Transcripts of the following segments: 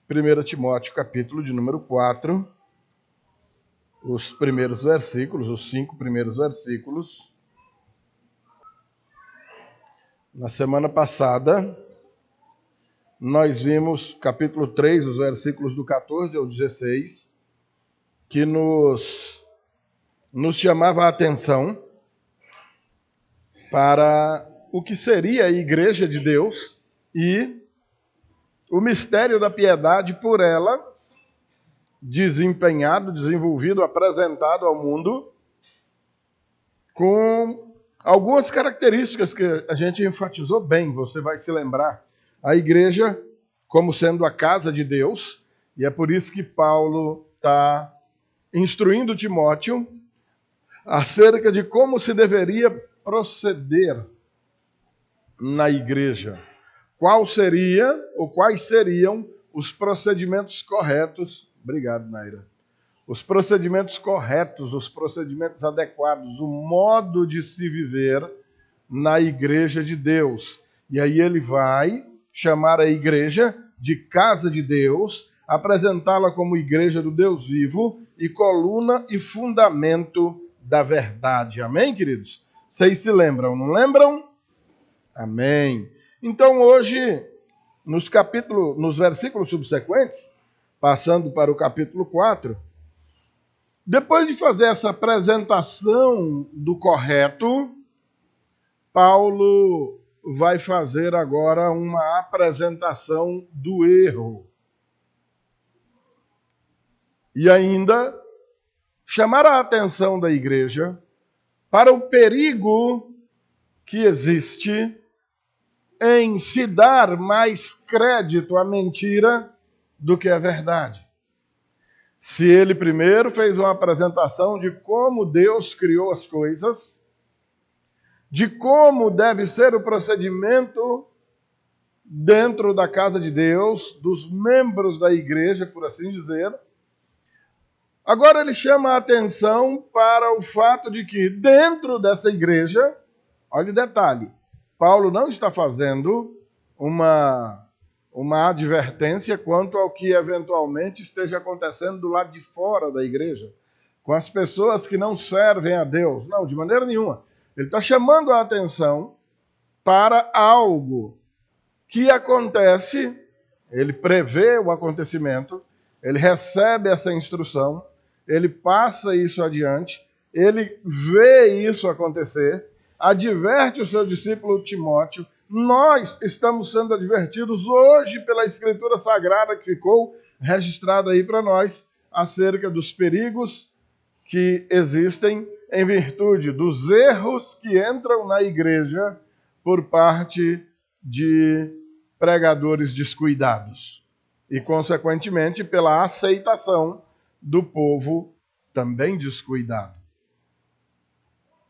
1 Timóteo, capítulo de número 4, os primeiros versículos, os 5 primeiros versículos. Na semana passada, nós vimos capítulo 3, os versículos do 14 ao 16, que nos chamava a atenção para o que seria a Igreja de Deus e o mistério da piedade por ela desempenhado, desenvolvido, apresentado ao mundo com algumas características que a gente enfatizou bem, você vai se lembrar. A igreja como sendo a casa de Deus, e é por isso que Paulo está instruindo Timóteo acerca de como se deveria proceder na igreja. Quais seriam os procedimentos corretos? Obrigado, Naira. Os procedimentos corretos, os procedimentos adequados, o modo de se viver na igreja de Deus. E aí ele vai chamar a igreja de casa de Deus, apresentá-la como igreja do Deus vivo e coluna e fundamento da verdade. Amém, queridos? Vocês se lembram, não lembram? Amém. Então hoje, nos versículos subsequentes, passando para o capítulo 4, depois de fazer essa apresentação do correto, Paulo vai fazer agora uma apresentação do erro. E ainda chamar a atenção da igreja para o perigo que existe em se dar mais crédito à mentira do que à verdade. Se ele primeiro fez uma apresentação de como Deus criou as coisas, de como deve ser o procedimento dentro da casa de Deus, dos membros da igreja, por assim dizer, agora ele chama a atenção para o fato de que dentro dessa igreja, olha o detalhe, Paulo não está fazendo uma advertência quanto ao que eventualmente esteja acontecendo do lado de fora da igreja, com as pessoas que não servem a Deus. Não, de maneira nenhuma. Ele está chamando a atenção para algo que acontece, ele prevê o acontecimento, ele recebe essa instrução, ele passa isso adiante, ele vê isso acontecer, adverte o seu discípulo Timóteo. Nós estamos sendo advertidos hoje pela Escritura Sagrada que ficou registrada aí para nós acerca dos perigos que existem em virtude dos erros que entram na igreja por parte de pregadores descuidados e, consequentemente, pela aceitação do povo também descuidado.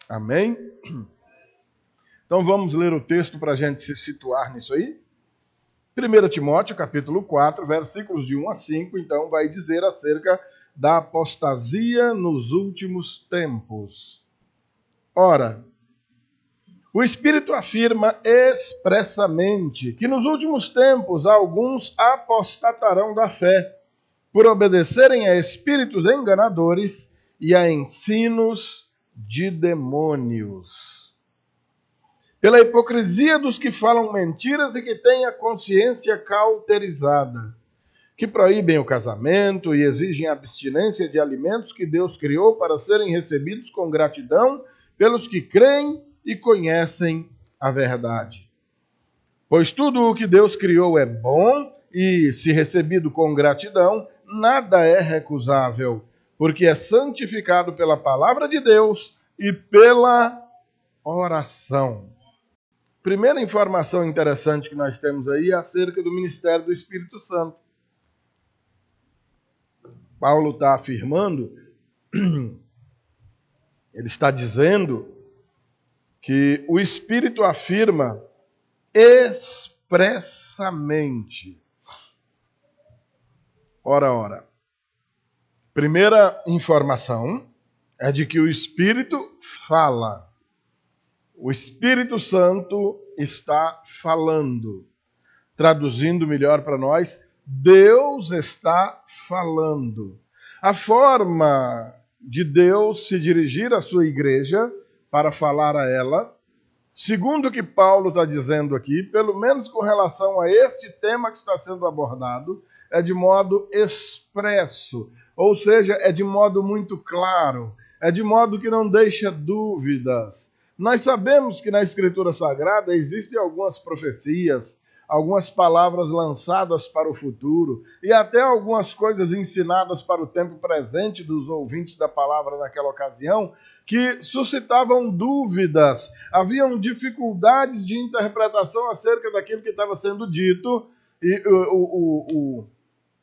Amém? Então vamos ler o texto para a gente se situar nisso aí. 1 Timóteo, capítulo 4, versículos de 1 a 5, então vai dizer acerca da apostasia nos últimos tempos. Ora, o Espírito afirma expressamente que nos últimos tempos alguns apostatarão da fé, por obedecerem a espíritos enganadores e a ensinos de demônios. Pela hipocrisia dos que falam mentiras e que têm a consciência cauterizada, que proíbem o casamento e exigem abstinência de alimentos que Deus criou para serem recebidos com gratidão pelos que creem e conhecem a verdade. Pois tudo o que Deus criou é bom e, se recebido com gratidão, nada é recusável, porque é santificado pela palavra de Deus e pela oração. Primeira informação interessante que nós temos aí é acerca do ministério do Espírito Santo. Paulo está afirmando, ele está dizendo que o Espírito afirma expressamente. Ora. Primeira informação é de que o Espírito fala. O Espírito Santo está falando. Traduzindo melhor para nós, Deus está falando. A forma de Deus se dirigir à sua igreja para falar a ela, segundo o que Paulo está dizendo aqui, pelo menos com relação a esse tema que está sendo abordado, é de modo expresso, ou seja, é de modo muito claro, é de modo que não deixa dúvidas. Nós sabemos que na Escritura Sagrada existem algumas profecias, algumas palavras lançadas para o futuro e até algumas coisas ensinadas para o tempo presente dos ouvintes da palavra naquela ocasião que suscitavam dúvidas, haviam dificuldades de interpretação acerca daquilo que estava sendo dito e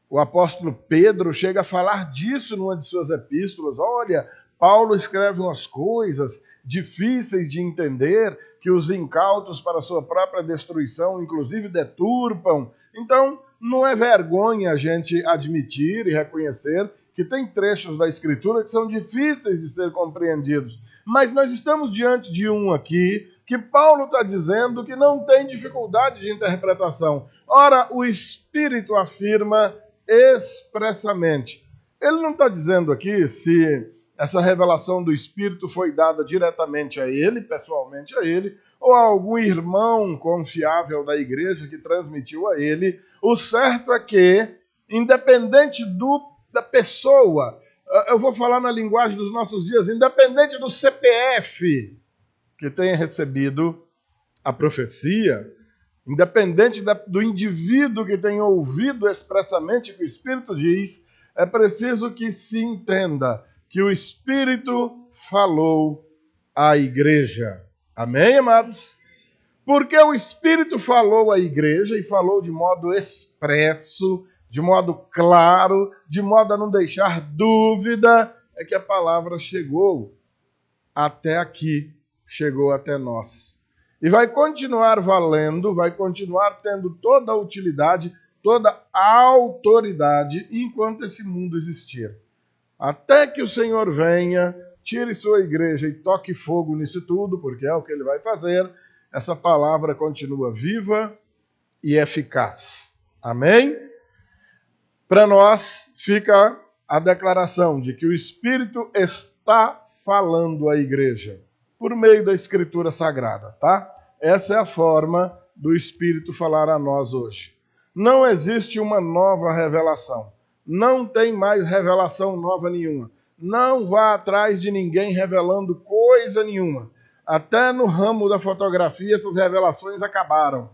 o apóstolo Pedro chega a falar disso numa de suas epístolas. Olha, Paulo escreve umas coisas difíceis de entender, que os incautos para sua própria destruição, inclusive, deturpam. Então, não é vergonha a gente admitir e reconhecer que tem trechos da Escritura que são difíceis de ser compreendidos. Mas nós estamos diante de um aqui que Paulo está dizendo que não tem dificuldade de interpretação. Ora, o Espírito afirma expressamente. Ele não está dizendo aqui se essa revelação do Espírito foi dada diretamente a ele, pessoalmente a ele, ou a algum irmão confiável da igreja que transmitiu a ele. O certo é que, independente da pessoa, eu vou falar na linguagem dos nossos dias, independente do CPF que tenha recebido a profecia, independente do indivíduo que tenha ouvido expressamente o que o Espírito diz, é preciso que se entenda que o Espírito falou à igreja. Amém, amados? Porque o Espírito falou à igreja e falou de modo expresso, de modo claro, de modo a não deixar dúvida, é que a palavra chegou até aqui, chegou até nós. E vai continuar valendo, vai continuar tendo toda a utilidade, toda a autoridade enquanto esse mundo existir. Até que o Senhor venha, tire sua igreja e toque fogo nisso tudo, porque é o que ele vai fazer, essa palavra continua viva e eficaz. Amém? Para nós fica a declaração de que o Espírito está falando à igreja, por meio da Escritura Sagrada, tá? Essa é a forma do Espírito falar a nós hoje. Não existe uma nova revelação. Não tem mais revelação nova nenhuma. Não vá atrás de ninguém revelando coisa nenhuma. Até no ramo da fotografia, essas revelações acabaram.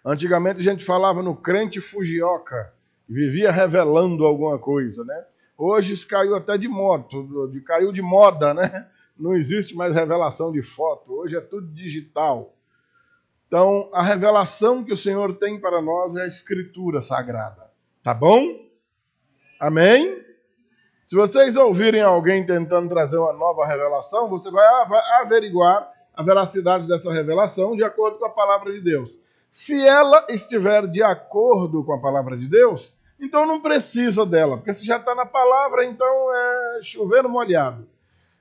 Antigamente a gente falava no crente fugioca, vivia revelando alguma coisa, né? Hoje isso caiu até de moda, caiu de moda, né? Não existe mais revelação de foto, hoje é tudo digital. Então, a revelação que o Senhor tem para nós é a Escritura Sagrada. Tá bom? Amém? Se vocês ouvirem alguém tentando trazer uma nova revelação, você vai averiguar a veracidade dessa revelação de acordo com a palavra de Deus. Se ela estiver de acordo com a palavra de Deus, então não precisa dela, porque se já está na palavra, então é chover no molhado.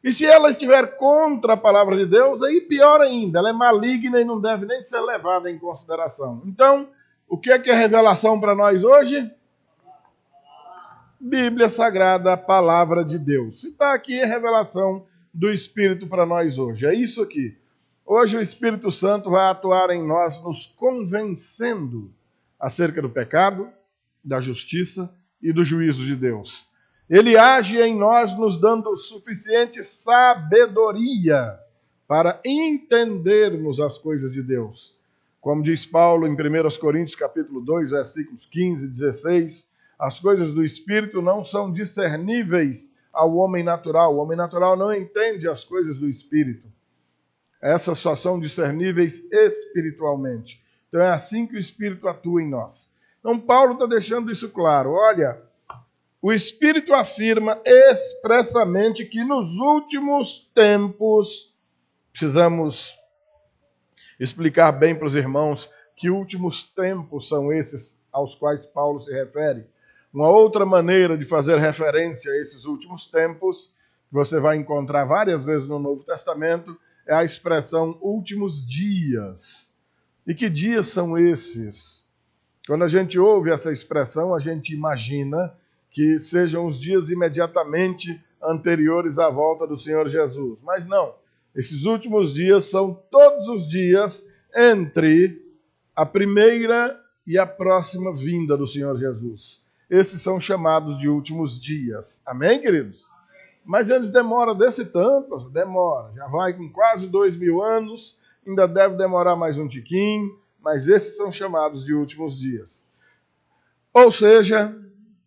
E se ela estiver contra a palavra de Deus, aí pior ainda, ela é maligna e não deve nem ser levada em consideração. Então, o que é revelação para nós hoje? Bíblia Sagrada, a palavra de Deus. Se está aqui, é revelação do Espírito para nós hoje. É isso aqui. Hoje o Espírito Santo vai atuar em nós, nos convencendo acerca do pecado, da justiça e do juízo de Deus. Ele age em nós, nos dando suficiente sabedoria para entendermos as coisas de Deus. Como diz Paulo em 1 Coríntios capítulo 2, versículos 15 e 16, as coisas do Espírito não são discerníveis ao homem natural. O homem natural não entende as coisas do Espírito. Essas só são discerníveis espiritualmente. Então é assim que o Espírito atua em nós. Então Paulo está deixando isso claro. Olha, o Espírito afirma expressamente que nos últimos tempos, precisamos explicar bem para os irmãos que últimos tempos são esses aos quais Paulo se refere. Uma outra maneira de fazer referência a esses últimos tempos, que você vai encontrar várias vezes no Novo Testamento, é a expressão últimos dias. E que dias são esses? Quando a gente ouve essa expressão, a gente imagina que sejam os dias imediatamente anteriores à volta do Senhor Jesus. Mas não, esses últimos dias são todos os dias entre a primeira e a próxima vinda do Senhor Jesus. Esses são chamados de últimos dias. Amém, queridos? Mas eles demoram desse tanto, demora. Já vai com quase 2000 anos, ainda deve demorar mais um tiquinho, mas esses são chamados de últimos dias. Ou seja,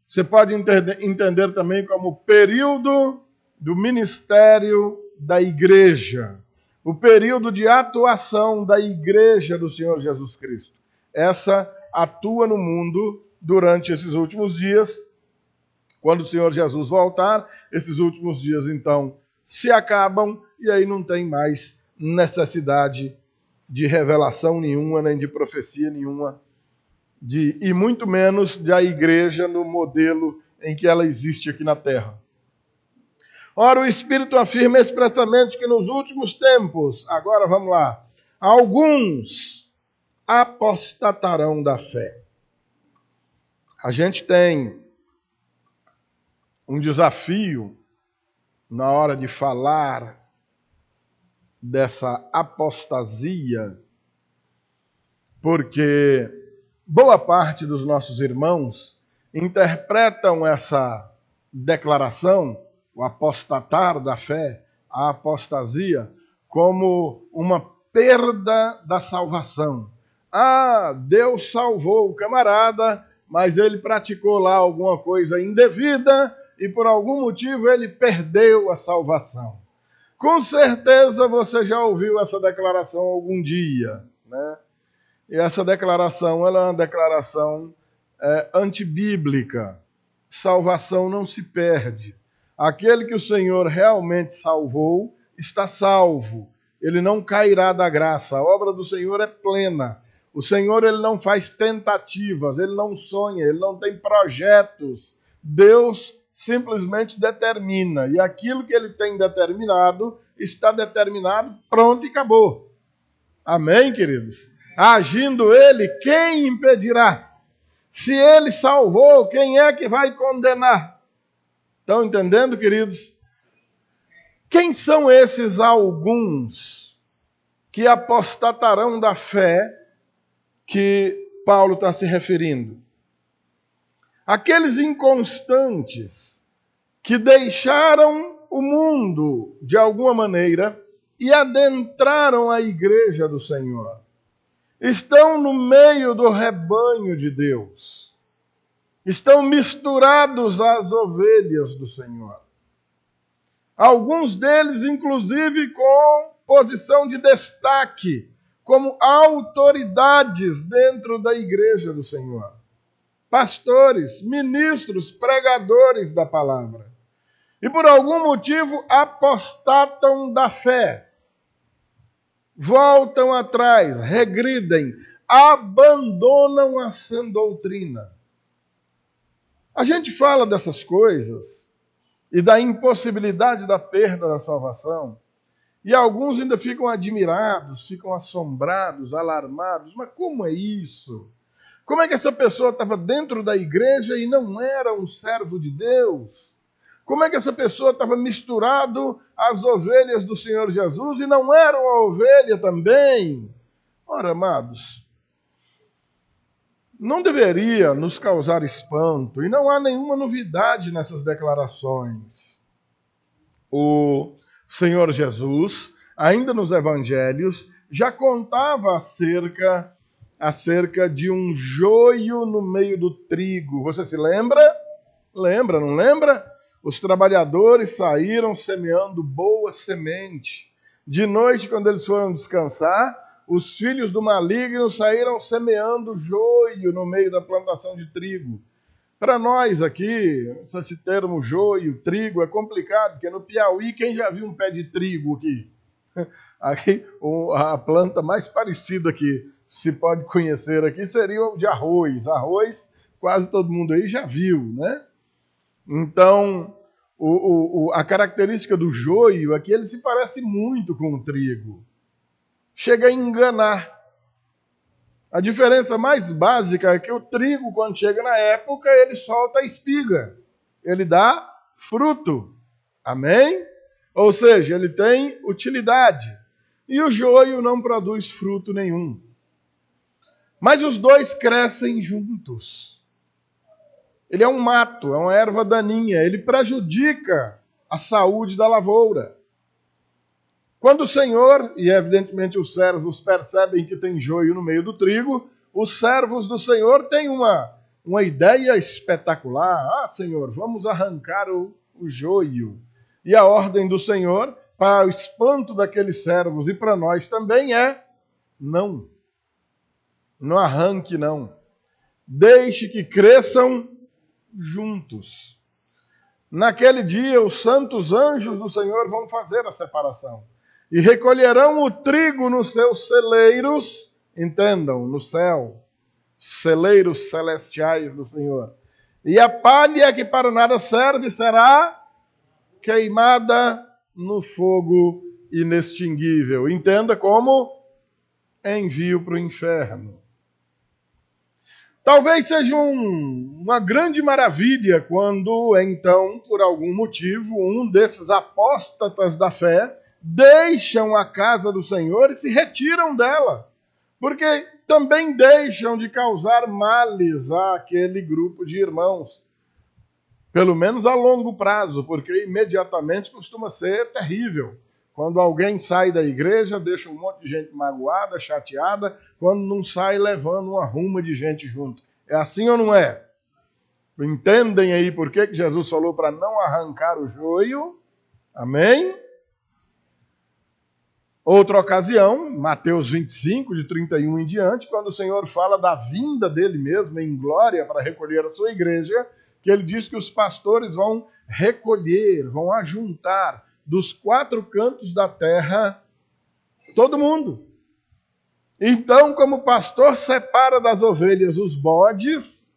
você pode entender também como período do ministério da igreja, o período de atuação da igreja do Senhor Jesus Cristo. Essa atua no mundo durante esses últimos dias. Quando o Senhor Jesus voltar, esses últimos dias então se acabam e aí não tem mais necessidade de revelação nenhuma, nem de profecia nenhuma, e muito menos da igreja no modelo em que ela existe aqui na terra. Ora, o Espírito afirma expressamente que nos últimos tempos, agora vamos lá, alguns apostatarão da fé. A gente tem um desafio na hora de falar dessa apostasia, porque boa parte dos nossos irmãos interpretam essa declaração, o apostatar da fé, a apostasia, como uma perda da salvação. Ah, Deus salvou o camarada, mas ele praticou lá alguma coisa indevida e por algum motivo ele perdeu a salvação. Com certeza você já ouviu essa declaração algum dia, né? E essa declaração, ela é uma declaração antibíblica. Salvação não se perde. Aquele que o Senhor realmente salvou, está salvo. Ele não cairá da graça. A obra do Senhor é plena. O Senhor, ele não faz tentativas, ele não sonha, ele não tem projetos. Deus simplesmente determina. E aquilo que ele tem determinado, está determinado, pronto e acabou. Amém, queridos? Agindo ele, quem impedirá? Se ele salvou, quem é que vai condenar? Estão entendendo, queridos? Quem são esses alguns que apostatarão da fé que Paulo está se referindo? Aqueles inconstantes que deixaram o mundo de alguma maneira e adentraram a igreja do Senhor. Estão no meio do rebanho de Deus. Estão misturados às ovelhas do Senhor. Alguns deles, inclusive, com posição de destaque, como autoridades dentro da igreja do Senhor. Pastores, ministros, pregadores da palavra. E por algum motivo apostatam da fé. Voltam atrás, regridem, abandonam a sã doutrina. A gente fala dessas coisas e da impossibilidade da perda da salvação, e alguns ainda ficam admirados, ficam assombrados, alarmados. Mas como é isso? Como é que essa pessoa estava dentro da igreja e não era um servo de Deus? Como é que essa pessoa estava misturado às ovelhas do Senhor Jesus e não era uma ovelha também? Ora, amados, não deveria nos causar espanto, e não há nenhuma novidade nessas declarações. O Senhor Jesus, ainda nos evangelhos, já contava acerca de um joio no meio do trigo. Você se lembra? Lembra, não lembra? Os trabalhadores saíram semeando boa semente. De noite, quando eles foram descansar, os filhos do maligno saíram semeando joio no meio da plantação de trigo. Para nós aqui, esse termo joio, trigo, é complicado, porque no Piauí, quem já viu um pé de trigo aqui? Aqui, a planta mais parecida que se pode conhecer aqui seria o de arroz. Arroz, quase todo mundo aí já viu, né? Então, a característica do joio é que ele se parece muito com o trigo. Chega a enganar. A diferença mais básica é que o trigo, quando chega na época, ele solta a espiga. Ele dá fruto. Amém? Ou seja, ele tem utilidade. E o joio não produz fruto nenhum. Mas os dois crescem juntos. Ele é um mato, é uma erva daninha. Ele prejudica a saúde da lavoura. Quando o Senhor, e evidentemente os servos percebem que tem joio no meio do trigo, os servos do Senhor têm uma ideia espetacular. Ah, Senhor, vamos arrancar o joio. E a ordem do Senhor, para o espanto daqueles servos e para nós também, é não. Não arranque, não. Deixe que cresçam juntos. Naquele dia, os santos anjos do Senhor vão fazer a separação. E recolherão o trigo nos seus celeiros, entendam, no céu, celeiros celestiais do Senhor. E a palha que para nada serve será queimada no fogo inextinguível. Entenda como envio para o inferno. Talvez seja uma grande maravilha quando, então, por algum motivo, um desses apóstatas da fé deixam a casa do Senhor e se retiram dela, porque também deixam de causar males àquele grupo de irmãos, pelo menos a longo prazo, porque imediatamente costuma ser terrível. Quando alguém sai da igreja, deixa um monte de gente magoada, chateada, quando não sai levando uma ruma de gente junto. É assim ou não é? Entendem aí por que Jesus falou para não arrancar o joio? Amém? Outra ocasião, Mateus 25, de 31 em diante, quando o Senhor fala da vinda dele mesmo em glória para recolher a sua igreja, que ele diz que os pastores vão recolher, vão ajuntar dos 4 cantos da terra todo mundo. Então, como o pastor separa das ovelhas os bodes,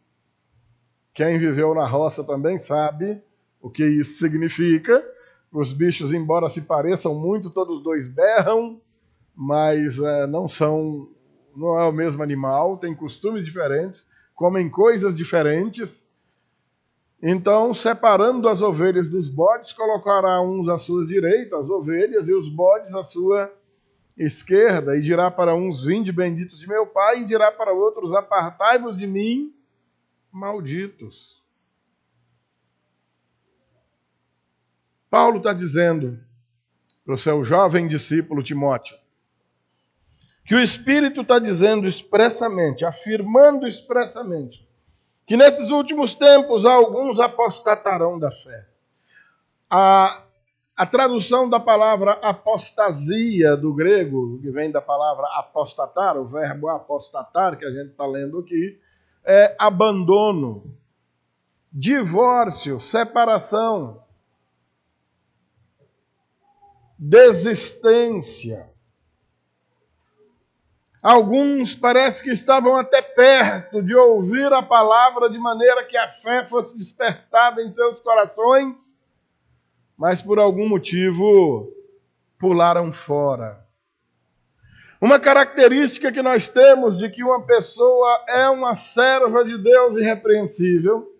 quem viveu na roça também sabe o que isso significa. Os bichos, embora se pareçam muito, todos dois berram, mas não é o mesmo animal, tem costumes diferentes, comem coisas diferentes. Então, separando as ovelhas dos bodes, colocará uns à sua direita, as ovelhas, e os bodes à sua esquerda, e dirá para uns: vinde benditos de meu Pai, e dirá para outros: apartai-vos de mim, malditos. Paulo está dizendo para o seu jovem discípulo Timóteo que o Espírito está dizendo expressamente, afirmando expressamente, que nesses últimos tempos alguns apostatarão da fé. A tradução da palavra apostasia do grego, que vem da palavra apostatar, o verbo apostatar que a gente está lendo aqui, é abandono, divórcio, separação, desistência. Alguns parece que estavam até perto de ouvir a palavra de maneira que a fé fosse despertada em seus corações, mas por algum motivo pularam fora. Uma característica que nós temos de que uma pessoa é uma serva de Deus irrepreensível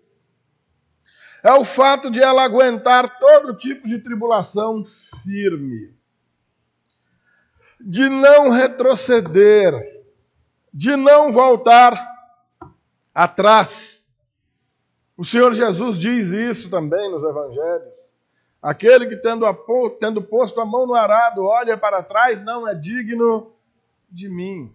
é o fato de ela aguentar todo tipo de tribulação firme, de não retroceder, de não voltar atrás. O Senhor Jesus diz isso também nos evangelhos. Aquele que tendo posto a mão no arado olha para trás não é digno de mim.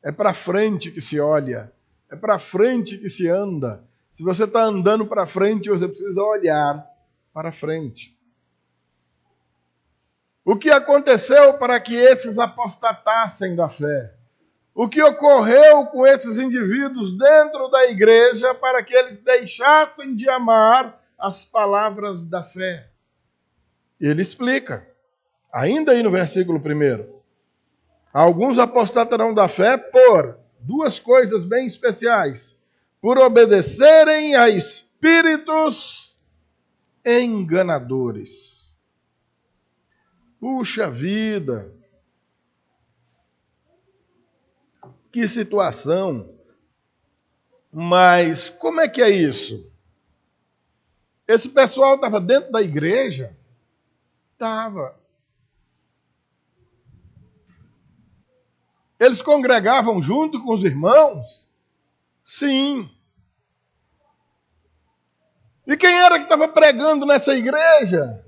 É para frente que se olha, é para frente que se anda. Se você está andando para frente, você precisa olhar para frente. O que aconteceu para que esses apostatassem da fé? O que ocorreu com esses indivíduos dentro da igreja para que eles deixassem de amar as palavras da fé? Ele explica, ainda aí no versículo 1. Alguns apostatarão da fé por 2 coisas bem especiais: por obedecerem a espíritos enganadores. Puxa vida! Que situação. Mas como é que é isso? Esse pessoal estava dentro da igreja? Estava. Eles congregavam junto com os irmãos? Sim. E quem era que estava pregando nessa igreja?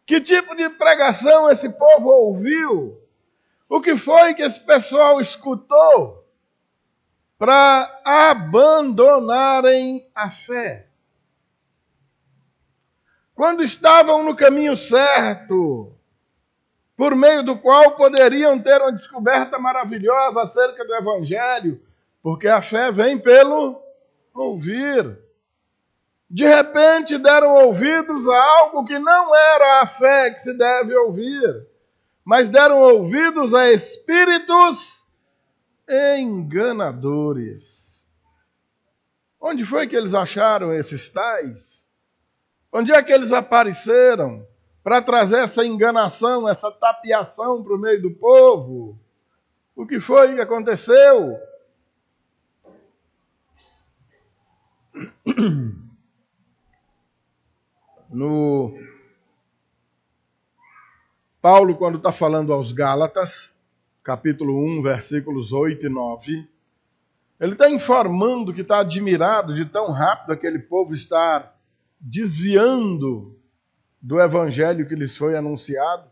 Que tipo de pregação esse povo ouviu? O que foi que esse pessoal escutou para abandonarem a fé? Quando estavam no caminho certo, por meio do qual poderiam ter uma descoberta maravilhosa acerca do Evangelho, porque a fé vem pelo ouvir. De repente deram ouvidos a algo que não era a fé que se deve ouvir, mas deram ouvidos a espíritos enganadores. Onde foi que eles acharam esses tais? Onde é que eles apareceram para trazer essa enganação, essa tapeação para o meio do povo? O que foi que aconteceu? Paulo, quando está falando aos Gálatas, capítulo 1, versículos 8 e 9, ele está informando que está admirado de tão rápido aquele povo estar desviando do evangelho que lhes foi anunciado,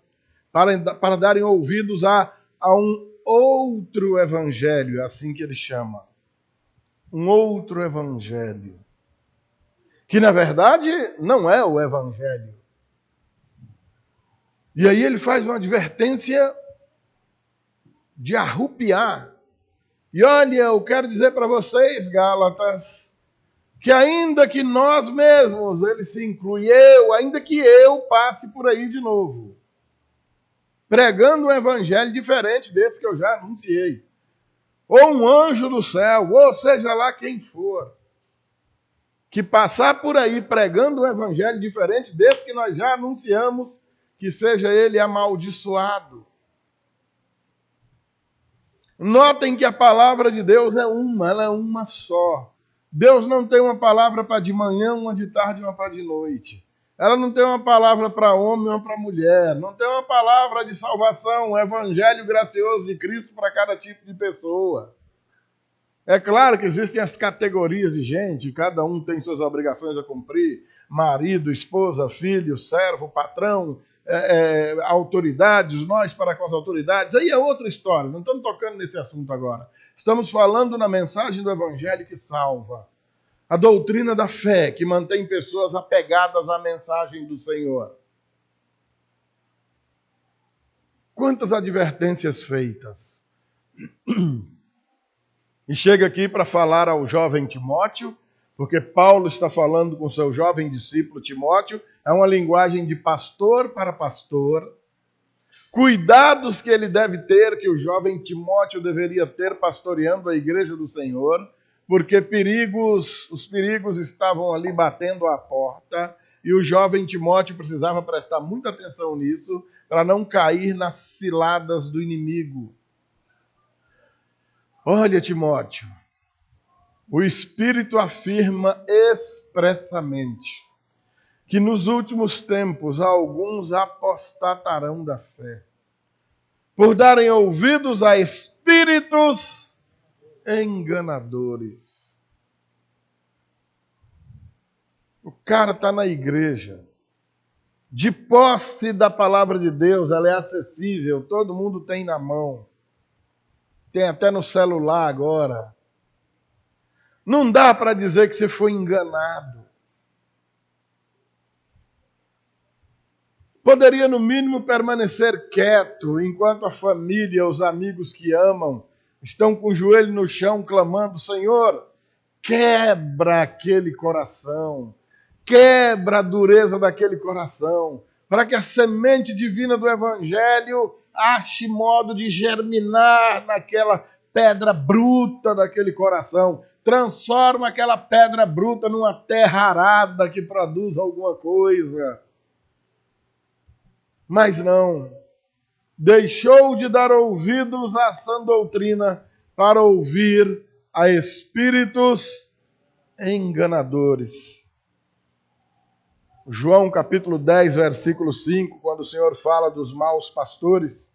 para darem ouvidos a um outro evangelho, assim que ele chama. Um outro evangelho. Que, na verdade, não é o evangelho. E aí ele faz uma advertência de arrupiar. E olha, eu quero dizer para vocês, Gálatas, que ainda que nós mesmos, ele se inclui, ainda que eu passe por aí de novo, pregando um evangelho diferente desse que eu já anunciei, ou um anjo do céu, ou seja lá quem for, que passar por aí pregando um evangelho diferente desse que nós já anunciamos, que seja ele amaldiçoado. Notem que a palavra de Deus ela é uma só. Deus não tem uma palavra para de manhã, uma de tarde e uma para de noite. Ela não tem uma palavra para homem, uma para mulher. Não tem uma palavra de salvação, um evangelho gracioso de Cristo para cada tipo de pessoa. É claro que existem as categorias de gente, cada um tem suas obrigações a cumprir. Marido, esposa, filho, servo, patrão, autoridades, nós para com as autoridades. Aí é outra história, não estamos tocando nesse assunto agora. Estamos falando na mensagem do evangelho que salva. A doutrina da fé, que mantém pessoas apegadas à mensagem do Senhor. Quantas advertências feitas. E chega aqui para falar ao jovem Timóteo, porque Paulo está falando com seu jovem discípulo Timóteo, é uma linguagem de pastor para pastor. Cuidados que ele deve ter, que o jovem Timóteo deveria ter pastoreando a igreja do Senhor, porque os perigos estavam ali batendo à porta, e o jovem Timóteo precisava prestar muita atenção nisso, para não cair nas ciladas do inimigo. Olha, Timóteo, o Espírito afirma expressamente que nos últimos tempos alguns apostatarão da fé, por darem ouvidos a espíritos enganadores. O cara está na igreja, de posse da palavra de Deus, ela é acessível, todo mundo tem na mão. Tem até no celular agora. Não dá para dizer que você foi enganado. Poderia, no mínimo, permanecer quieto enquanto a família, os amigos que amam, estão com o joelho no chão clamando: Senhor, quebra aquele coração, quebra a dureza daquele coração, para que a semente divina do Evangelho ache modo de germinar naquela pedra bruta daquele coração. Transforma aquela pedra bruta numa terra arada que produz alguma coisa. Mas não. deixou de dar ouvidos à sã doutrina para ouvir a espíritos enganadores. João capítulo 10, versículo 5, quando o Senhor fala dos maus pastores,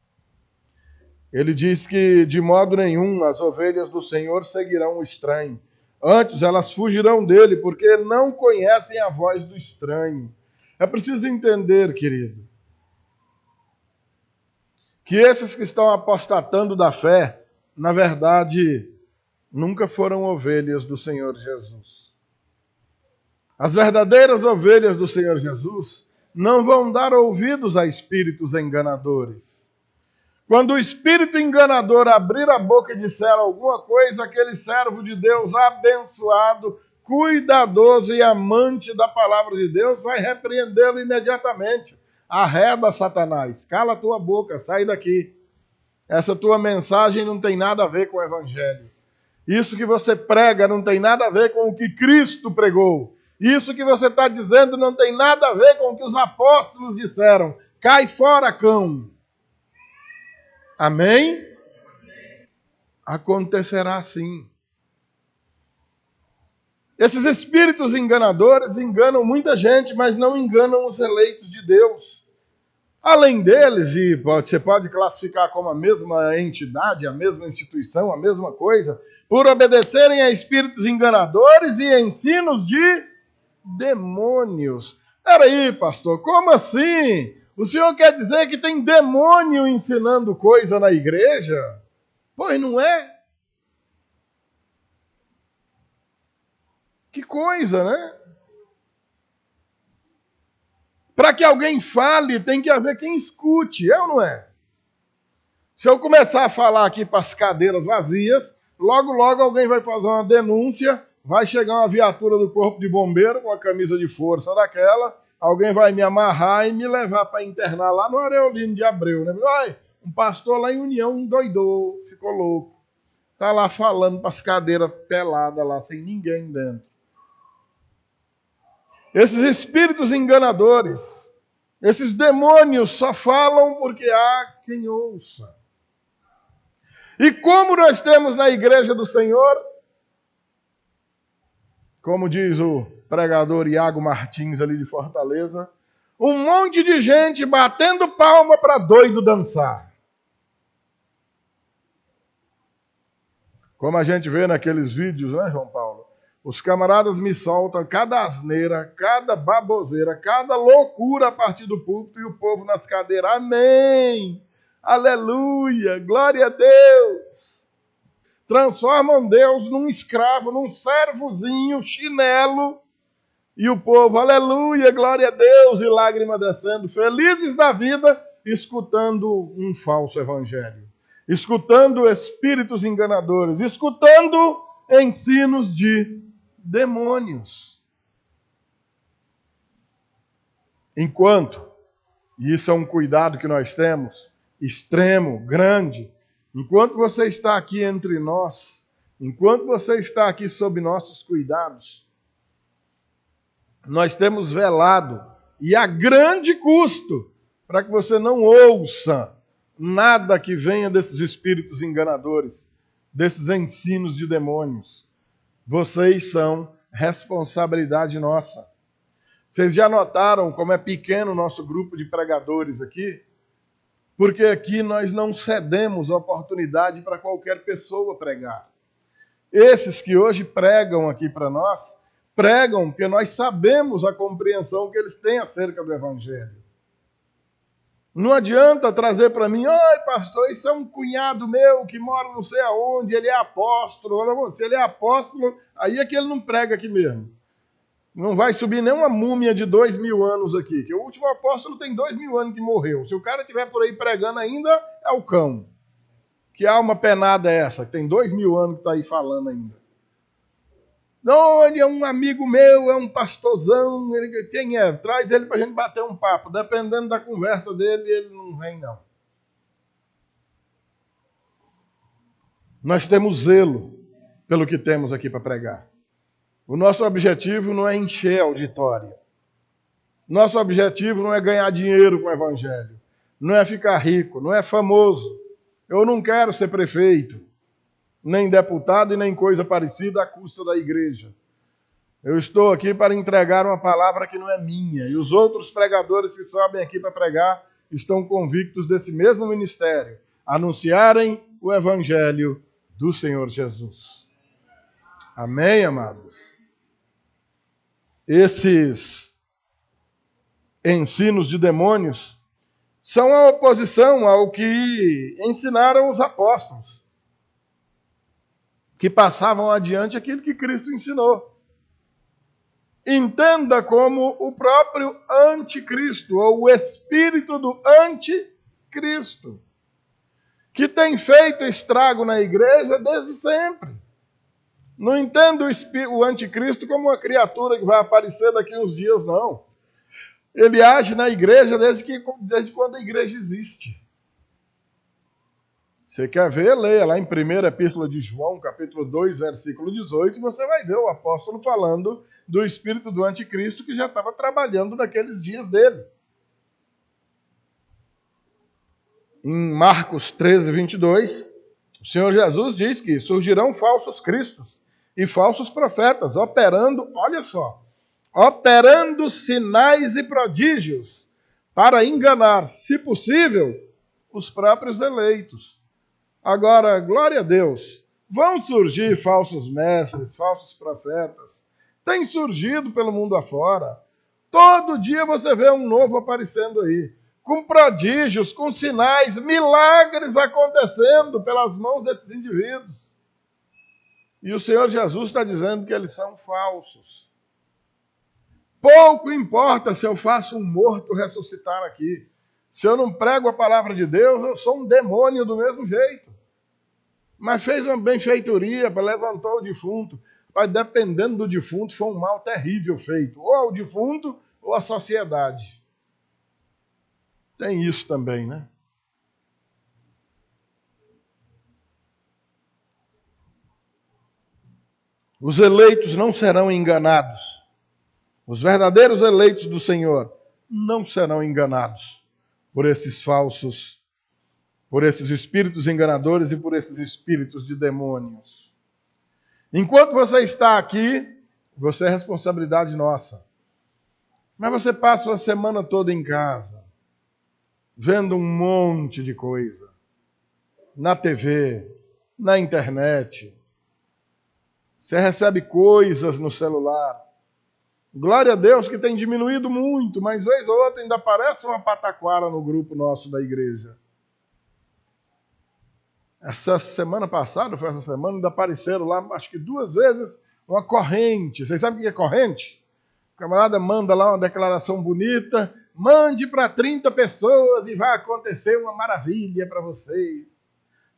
ele diz que de modo nenhum as ovelhas do Senhor seguirão o estranho. Antes elas fugirão dele, porque não conhecem a voz do estranho. É preciso entender, querido, que esses que estão apostatando da fé, na verdade, nunca foram ovelhas do Senhor Jesus. As verdadeiras ovelhas do Senhor Jesus não vão dar ouvidos a espíritos enganadores. Quando o espírito enganador abrir a boca e disser alguma coisa, aquele servo de Deus abençoado, cuidadoso e amante da palavra de Deus vai repreendê-lo imediatamente. Arreda, Satanás, cala a tua boca, sai daqui. Essa tua mensagem não tem nada a ver com o evangelho. Isso que você prega não tem nada a ver com o que Cristo pregou. Isso que você está dizendo não tem nada a ver com o que os apóstolos disseram. Cai fora, cão. Amém? Acontecerá assim. Esses espíritos enganadores enganam muita gente, mas não enganam os eleitos de Deus. Além deles, e você pode classificar como a mesma entidade, a mesma instituição, a mesma coisa, por obedecerem a espíritos enganadores e ensinos de demônios. Peraí, pastor, como assim? O senhor quer dizer que tem demônio ensinando coisa na igreja? Pois não é? Que coisa, né? Para que alguém fale, tem que haver quem escute, é ou não é? Se eu começar a falar aqui para as cadeiras vazias, logo, logo alguém vai fazer uma denúncia, vai chegar uma viatura do corpo de bombeiro com a camisa de força daquela, alguém vai me amarrar e me levar para internar lá no Areolino de Abreu, né? Ai, um pastor lá em União endoidou, ficou louco. Tá lá falando para as cadeiras peladas lá, sem ninguém dentro. Esses espíritos enganadores, esses demônios só falam porque há quem ouça. E como nós temos na igreja do Senhor, como diz o pregador Iago Martins ali de Fortaleza, um monte de gente batendo palma para doido dançar. Como a gente vê naqueles vídeos, né, João Paulo? Os camaradas me soltam cada asneira, cada baboseira, cada loucura a partir do púlpito e o povo nas cadeiras. Amém! Aleluia! Glória a Deus! Transformam Deus num escravo, num servozinho, chinelo, e o povo, aleluia, glória a Deus, e lágrima descendo, felizes da vida, escutando um falso evangelho, escutando espíritos enganadores, escutando ensinos de demônios. Enquanto, e isso é um cuidado que nós temos, extremo, grande, enquanto você está aqui entre nós, enquanto você está aqui sob nossos cuidados, nós temos velado, e a grande custo, para que você não ouça nada que venha desses espíritos enganadores, desses ensinos de demônios. Vocês são responsabilidade nossa. Vocês já notaram como é pequeno o nosso grupo de pregadores aqui? Porque aqui nós não cedemos oportunidade para qualquer pessoa pregar. Esses que hoje pregam aqui para nós, pregam porque nós sabemos a compreensão que eles têm acerca do Evangelho. Não adianta trazer para mim, ai pastor, isso é um cunhado meu que mora não sei aonde, ele é apóstolo. Se ele é apóstolo, aí é que ele não prega aqui mesmo. Não vai subir nem uma múmia de 2000 anos aqui, que o último apóstolo tem 2000 anos que morreu. Se o cara estiver por aí pregando ainda, é o cão. Que alma penada é essa, que tem 2000 anos que está aí falando ainda? Não, ele é um amigo meu, é um pastorzão. Quem é? Traz ele para a gente bater um papo. Dependendo da conversa dele, ele não vem, não. Nós temos zelo pelo que temos aqui para pregar. O nosso objetivo não é encher a auditória. Nosso objetivo não é ganhar dinheiro com o Evangelho. não é ficar rico, não é famoso. Eu não quero ser prefeito, nem deputado e nem coisa parecida à custa da igreja. Eu estou aqui para entregar uma palavra que não é minha. E os outros pregadores que sobem aqui para pregar estão convictos desse mesmo ministério, anunciarem o evangelho do Senhor Jesus. Amém, amados? Esses ensinos de demônios são a oposição ao que ensinaram os apóstolos, que passavam adiante aquilo que Cristo ensinou. Entenda como o próprio anticristo, ou o espírito do anticristo, que tem feito estrago na igreja desde sempre. Não entenda o anticristo como uma criatura que vai aparecer daqui uns dias, não. Ele age na igreja desde quando a igreja existe. Você quer ver? Leia lá em 1ª Epístola de João, capítulo 2, versículo 18, e você vai ver o apóstolo falando do espírito do anticristo que já estava trabalhando naqueles dias dele. Em Marcos 13, 22, o Senhor Jesus diz que surgirão falsos cristos e falsos profetas, operando sinais e prodígios para enganar, se possível, os próprios eleitos. Agora, glória a Deus, vão surgir falsos mestres, falsos profetas. Tem surgido pelo mundo afora. Todo dia você vê um novo aparecendo aí, com prodígios, com sinais, milagres acontecendo pelas mãos desses indivíduos. E o Senhor Jesus está dizendo que eles são falsos. Pouco importa se eu faço um morto ressuscitar aqui. Se eu não prego a palavra de Deus, eu sou um demônio do mesmo jeito. Mas fez uma benfeitoria, levantou o defunto. Mas dependendo do defunto, foi um mal terrível feito. Ou ao defunto, ou à sociedade. Tem isso também, né? Os eleitos não serão enganados. Os verdadeiros eleitos do Senhor não serão enganados por esses falsos, por esses espíritos enganadores e por esses espíritos de demônios. Enquanto você está aqui, você é responsabilidade nossa. Mas você passa uma semana toda em casa, vendo um monte de coisa. Na TV, na internet. Você recebe coisas no celular. Glória a Deus que tem diminuído muito, mas vez ou outra ainda aparece uma pataquara no grupo nosso da igreja. Essa semana passada, foi essa semana, ainda apareceram lá, acho que 2 vezes, uma corrente. Vocês sabem o que é corrente? O camarada manda lá uma declaração bonita, mande para 30 pessoas e vai acontecer uma maravilha para você.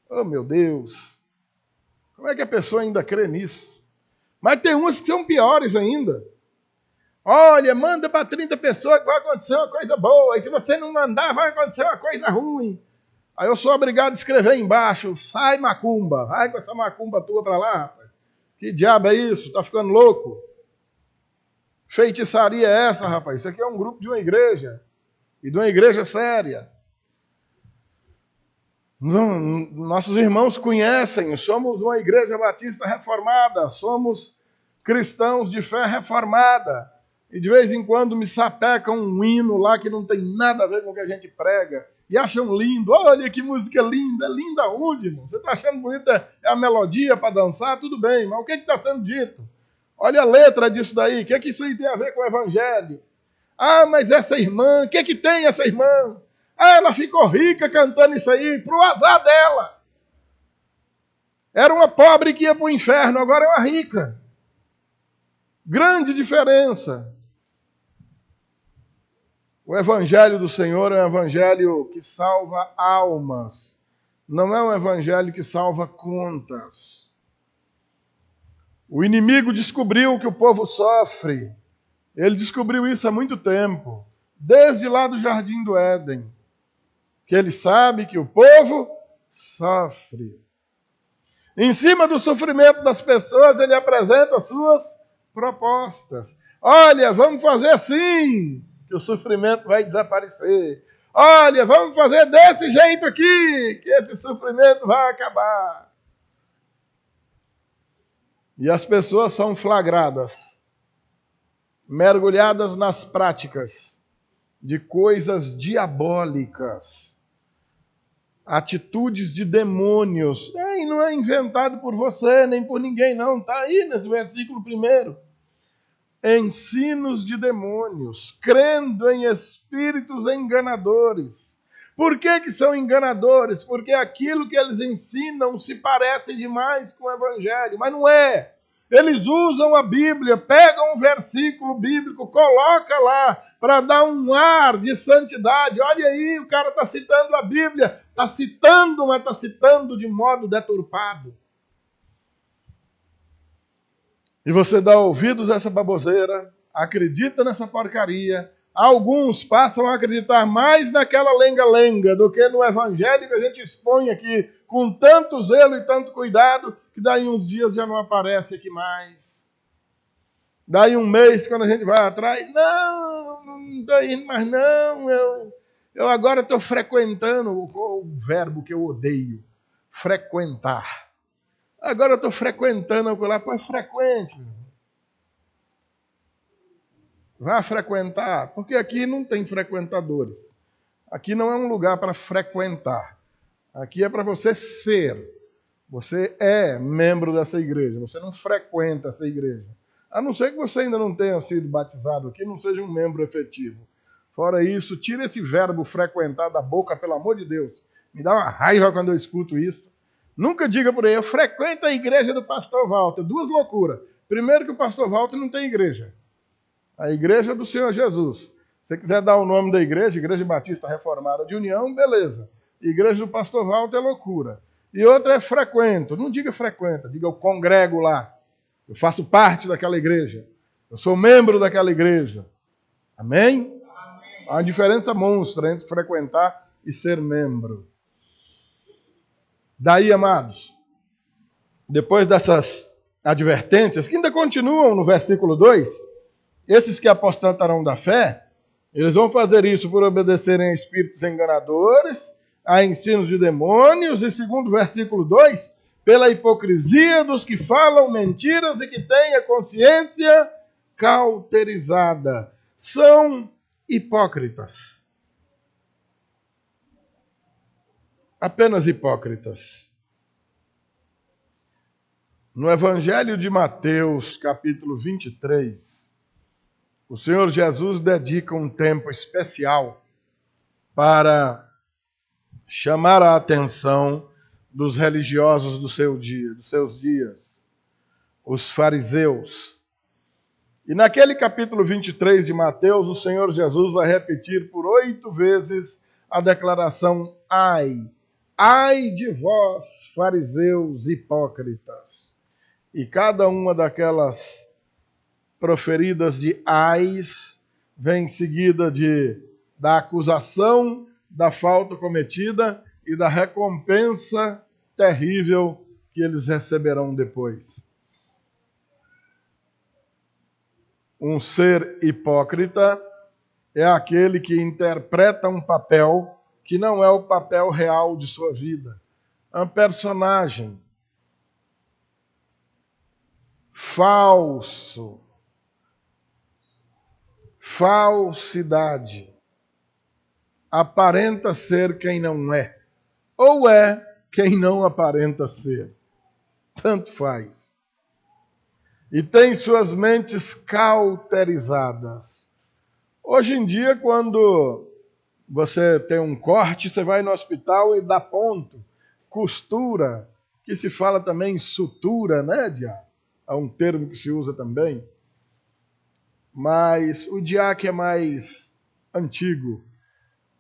Oh, meu Deus! Como é que a pessoa ainda crê nisso? Mas tem umas que são piores ainda. Olha, manda para 30 pessoas que vai acontecer uma coisa boa. E se você não mandar, vai acontecer uma coisa ruim. Aí eu sou obrigado a escrever embaixo, sai macumba. Vai com essa macumba tua para lá, rapaz. Que diabo é isso? Tá ficando louco? Feitiçaria é essa, rapaz? Isso aqui é um grupo de uma igreja. E de uma igreja séria. Não, nossos irmãos conhecem, somos uma igreja batista reformada, somos cristãos de fé reformada. E de vez em quando me sapecam um hino lá que não tem nada a ver com o que a gente prega. E acham lindo. Olha que música linda. Linda onde, irmão? Você está achando bonita a melodia para dançar? Tudo bem, mas o que está sendo dito? Olha a letra disso daí. O que isso aí tem a ver com o evangelho? Ah, mas essa irmã, o que tem essa irmã? Ah, ela ficou rica cantando isso aí, pro azar dela. Era uma pobre que ia para o inferno, agora é uma rica. Grande diferença. O evangelho do Senhor é um evangelho que salva almas. Não é um evangelho que salva contas. O inimigo descobriu que o povo sofre. Ele descobriu isso há muito tempo. Desde lá do Jardim do Éden. Que ele sabe que o povo sofre. Em cima do sofrimento das pessoas, ele apresenta as suas propostas. Olha, vamos fazer assim, que o sofrimento vai desaparecer. Olha, vamos fazer desse jeito aqui, que esse sofrimento vai acabar. E as pessoas são flagradas, mergulhadas nas práticas de coisas diabólicas, atitudes de demônios. E não é inventado por você, nem por ninguém, não. Está aí nesse versículo 1. Ensinos de demônios, crendo em espíritos enganadores. Por que são enganadores? Porque aquilo que eles ensinam se parece demais com o Evangelho, mas não é. Eles usam a Bíblia, pegam um versículo bíblico, coloca lá para dar um ar de santidade. Olha aí, o cara está citando a Bíblia, está citando, mas está citando de modo deturpado. E você dá ouvidos a essa baboseira, acredita nessa porcaria. Alguns passam a acreditar mais naquela lenga-lenga do que no Evangelho que a gente expõe aqui com tanto zelo e tanto cuidado, que daí uns dias já não aparece aqui mais. Daí um mês, quando a gente vai atrás, não estou indo mais não, eu agora estou frequentando o verbo que eu odeio, frequentar. Agora eu estou frequentando aquilo lá, pois frequente. Vá frequentar, porque aqui não tem frequentadores. Aqui não é um lugar para frequentar. Aqui é para você ser. Você é membro dessa igreja, você não frequenta essa igreja. A não ser que você ainda não tenha sido batizado aqui, não seja um membro efetivo. Fora isso, tira esse verbo frequentar da boca, pelo amor de Deus. Me dá uma raiva quando eu escuto isso. Nunca diga por aí, eu frequento a igreja do pastor Walter. Duas loucuras. Primeiro que o pastor Walter não tem igreja. A igreja do Senhor Jesus. Se você quiser dar o nome da igreja, Igreja Batista Reformada de União, beleza. Igreja do pastor Walter é loucura. E outra é frequento. Não diga frequenta, diga eu congrego lá. Eu faço parte daquela igreja. Eu sou membro daquela igreja. Amém? Amém. Há uma diferença monstra entre frequentar e ser membro. Daí, amados, depois dessas advertências, que ainda continuam no versículo 2, esses que apostatarão da fé, eles vão fazer isso por obedecerem a espíritos enganadores, a ensinos de demônios, e segundo o versículo 2, pela hipocrisia dos que falam mentiras e que têm a consciência cauterizada. São hipócritas. Apenas hipócritas. No Evangelho de Mateus, capítulo 23, o Senhor Jesus dedica um tempo especial para chamar a atenção dos religiosos do seu dia, dos seus dias, os fariseus. E naquele capítulo 23 de Mateus, o Senhor Jesus vai repetir por 8 vezes a declaração ai. Ai de vós, fariseus hipócritas. E cada uma daquelas proferidas de ais vem seguida da acusação da falta cometida e da recompensa terrível que eles receberão depois. Um ser hipócrita é aquele que interpreta um papel que não é o papel real de sua vida. É um personagem falso. Falsidade. Aparenta ser quem não é. Ou é quem não aparenta ser. Tanto faz. E tem suas mentes cauterizadas. Hoje em dia, quando você tem um corte, você vai no hospital e dá ponto, costura, que se fala também sutura, né, Diá? É um termo que se usa também. Mas o Diá que é mais antigo,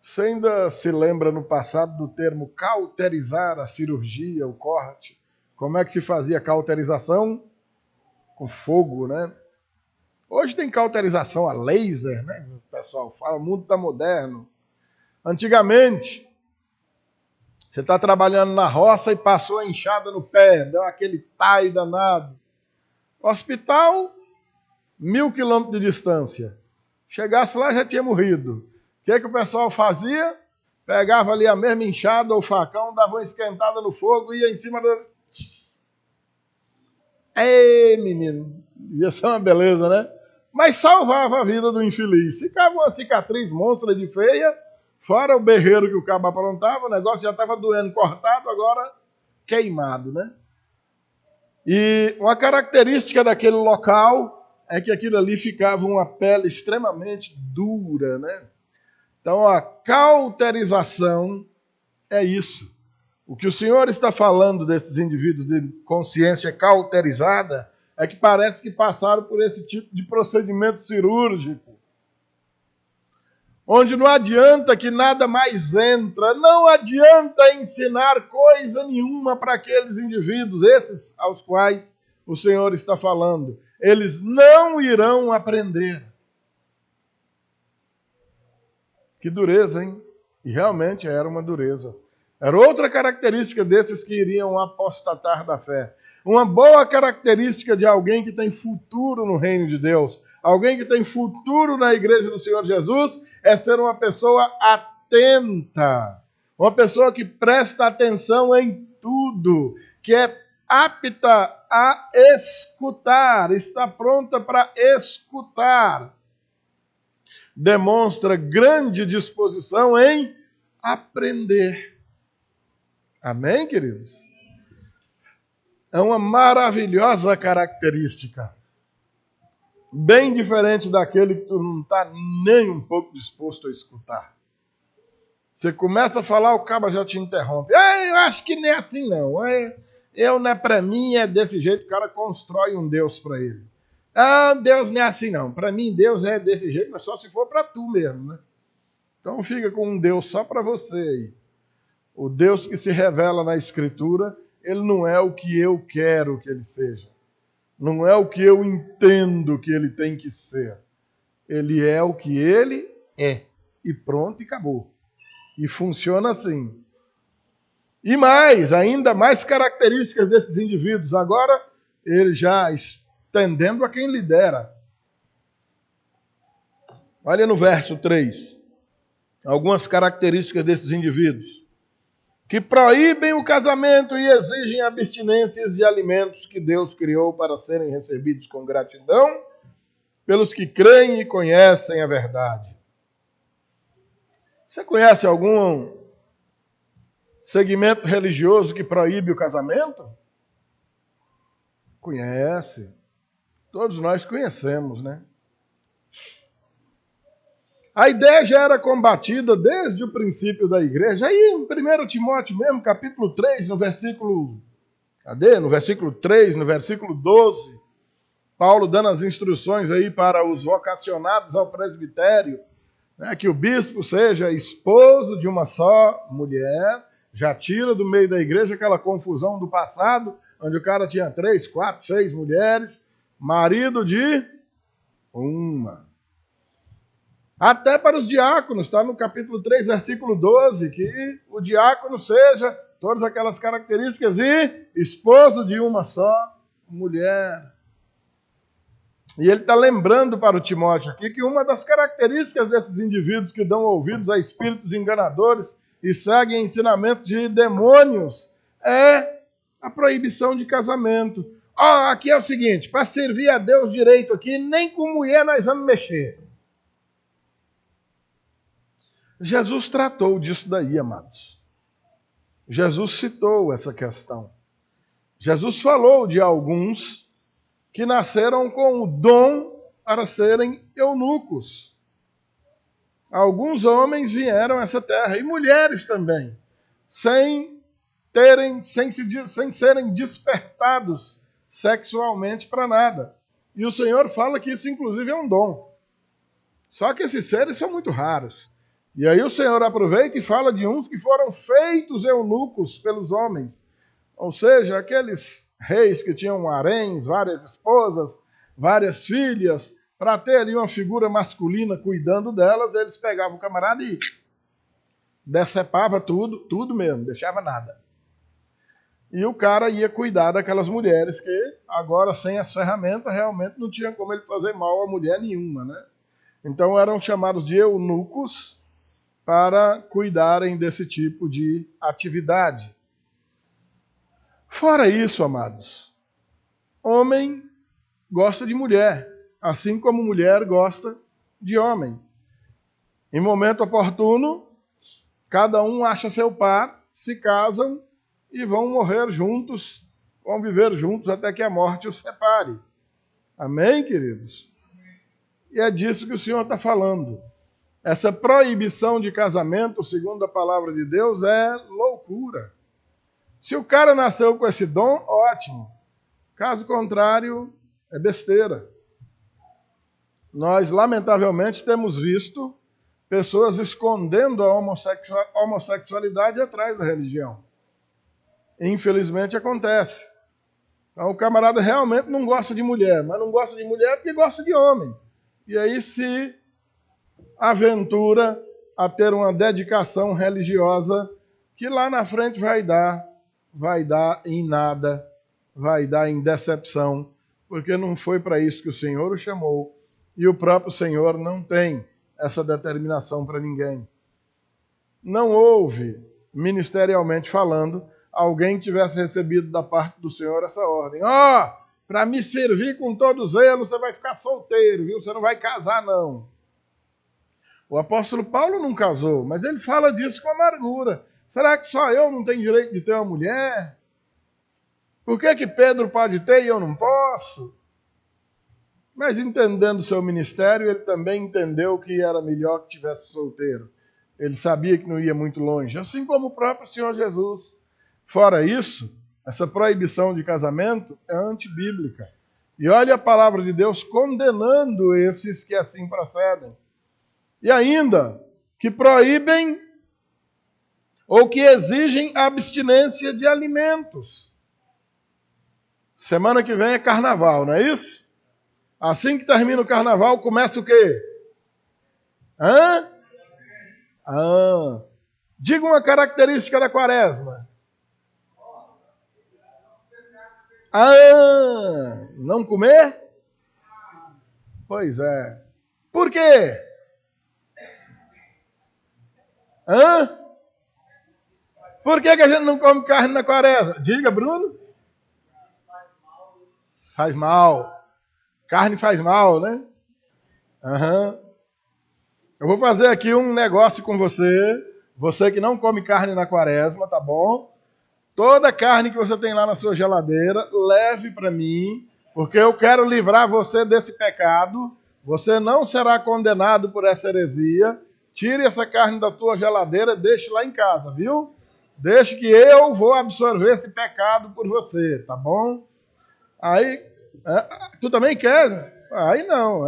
você ainda se lembra no passado do termo cauterizar a cirurgia, o corte? Como é que se fazia cauterização? Com fogo, né? Hoje tem cauterização a laser, né? O pessoal fala, o mundo está moderno. Antigamente, você está trabalhando na roça e passou a enxada no pé, deu aquele taio danado. Hospital, 1000 quilômetros de distância. Chegasse lá, já tinha morrido. O que o pessoal fazia? pegava ali a mesma enxada ou facão, dava uma esquentada no fogo e ia em cima do... Ei, menino, ia ser uma beleza, né? Mas salvava a vida do infeliz. Ficava uma cicatriz monstra de feia, fora o berreiro que o cabo aprontava, o negócio já estava doendo, cortado, agora queimado, né? E uma característica daquele local é que aquilo ali ficava uma pele extremamente dura, né? Então a cauterização é isso. O que o Senhor está falando desses indivíduos de consciência cauterizada é que parece que passaram por esse tipo de procedimento cirúrgico, onde não adianta que nada mais entra, não adianta ensinar coisa nenhuma para aqueles indivíduos, esses aos quais o Senhor está falando. Eles não irão aprender. Que dureza, hein? E realmente era uma dureza. Era outra característica desses que iriam apostatar da fé. Uma boa característica de alguém que tem futuro no reino de Deus, alguém que tem futuro na igreja do Senhor Jesus, é ser uma pessoa atenta, uma pessoa que presta atenção em tudo, que é apta a escutar, está pronta para escutar. Demonstra grande disposição em aprender. Amém, queridos? É uma maravilhosa característica. Bem diferente daquele que tu não está nem um pouco disposto a escutar. Você começa a falar, o cabo já te interrompe. Eu acho que nem é assim não. Eu não é para mim, é desse jeito. O cara constrói um Deus para ele. Deus não é assim não. Para mim, Deus é desse jeito, mas só se for para tu mesmo, né? Então fica com um Deus só para você aí. O Deus que se revela na Escritura, ele não é o que eu quero que ele seja. Não é o que eu entendo que ele tem que ser. Ele é o que ele é. E pronto, e acabou. E funciona assim. E mais, ainda mais características desses indivíduos. Agora, ele já estendendo a quem lidera. Olha no verso 3. Algumas características desses indivíduos. Que proíbem o casamento e exigem abstinências de alimentos que Deus criou para serem recebidos com gratidão pelos que creem e conhecem a verdade. Você conhece algum segmento religioso que proíbe o casamento? Conhece. Todos nós conhecemos, né? A ideia já era combatida desde o princípio da igreja. Aí em 1 Timóteo mesmo, capítulo 3, no versículo... No versículo 3, no versículo 12, Paulo dando as instruções aí para os vocacionados ao presbitério, né, que o bispo seja esposo de uma só mulher, já tira do meio da igreja aquela confusão do passado, onde o cara tinha 3, 4, 6 mulheres, marido de uma. Até para os diáconos, está no capítulo 3, versículo 12, que o diácono seja todas aquelas características e esposo de uma só mulher. E ele está lembrando para o Timóteo aqui que uma das características desses indivíduos que dão ouvidos a espíritos enganadores e seguem ensinamentos de demônios é a proibição de casamento. Aqui é o seguinte, para servir a Deus direito aqui, nem com mulher nós vamos mexer. Jesus tratou disso daí, amados. Jesus citou essa questão. Jesus falou de alguns que nasceram com o dom para serem eunucos. Alguns homens vieram a essa terra, e mulheres também, sem serem despertados sexualmente para nada. E o Senhor fala que isso, inclusive, é um dom. Só que esses seres são muito raros. E aí o Senhor aproveita e fala de uns que foram feitos eunucos pelos homens. Ou seja, aqueles reis que tinham haréns, várias esposas, várias filhas, para ter ali uma figura masculina cuidando delas, eles pegavam o camarada e decepava tudo mesmo, deixava nada. E o cara ia cuidar daquelas mulheres que agora, sem as ferramentas, realmente não tinha como ele fazer mal a mulher nenhuma, né? Então eram chamados de eunucos, para cuidarem desse tipo de atividade. Fora isso, amados, homem gosta de mulher, assim como mulher gosta de homem. Em momento oportuno, cada um acha seu par, se casam e vão morrer juntos, vão viver juntos até que a morte os separe. Amém, queridos? E é disso que o Senhor está falando. Essa proibição de casamento, segundo a palavra de Deus, é loucura. Se o cara nasceu com esse dom, ótimo. Caso contrário, é besteira. Nós, lamentavelmente, temos visto pessoas escondendo a homossexualidade atrás da religião. Infelizmente acontece. Então, o camarada realmente não gosta de mulher, mas não gosta de mulher porque gosta de homem. E aí se aventura a ter uma dedicação religiosa que lá na frente vai dar em nada, vai dar em decepção, porque não foi para isso que o Senhor o chamou, e o próprio Senhor não tem essa determinação para ninguém. Não houve, ministerialmente falando, alguém que tivesse recebido da parte do Senhor essa ordem. Para me servir com todo zelo, você vai ficar solteiro, viu? Você não vai casar, não. O apóstolo Paulo não casou, mas ele fala disso com amargura. Será que só eu não tenho direito de ter uma mulher? Por que Pedro pode ter e eu não posso? Mas entendendo o seu ministério, ele também entendeu que era melhor que tivesse solteiro. Ele sabia que não ia muito longe, assim como o próprio Senhor Jesus. Fora isso, essa proibição de casamento é antibíblica. E olha a palavra de Deus condenando esses que assim procedem. E ainda, que proíbem ou que exigem abstinência de alimentos. Semana que vem é carnaval, não é isso? Assim que termina o carnaval, começa o quê? Diga uma característica da quaresma. Não comer? Pois é. Por quê? Por que a gente não come carne na quaresma? Diga, Bruno. Faz mal. Carne faz mal, né? Eu vou fazer aqui um negócio com você. Você que não come carne na quaresma, tá bom? Toda carne que você tem lá na sua geladeira, leve para mim, porque eu quero livrar você desse pecado. Você não será condenado por essa heresia. Tire essa carne da tua geladeira, deixe lá em casa, viu? Deixe que eu vou absorver esse pecado por você, tá bom? Aí, tu também quer? Aí não.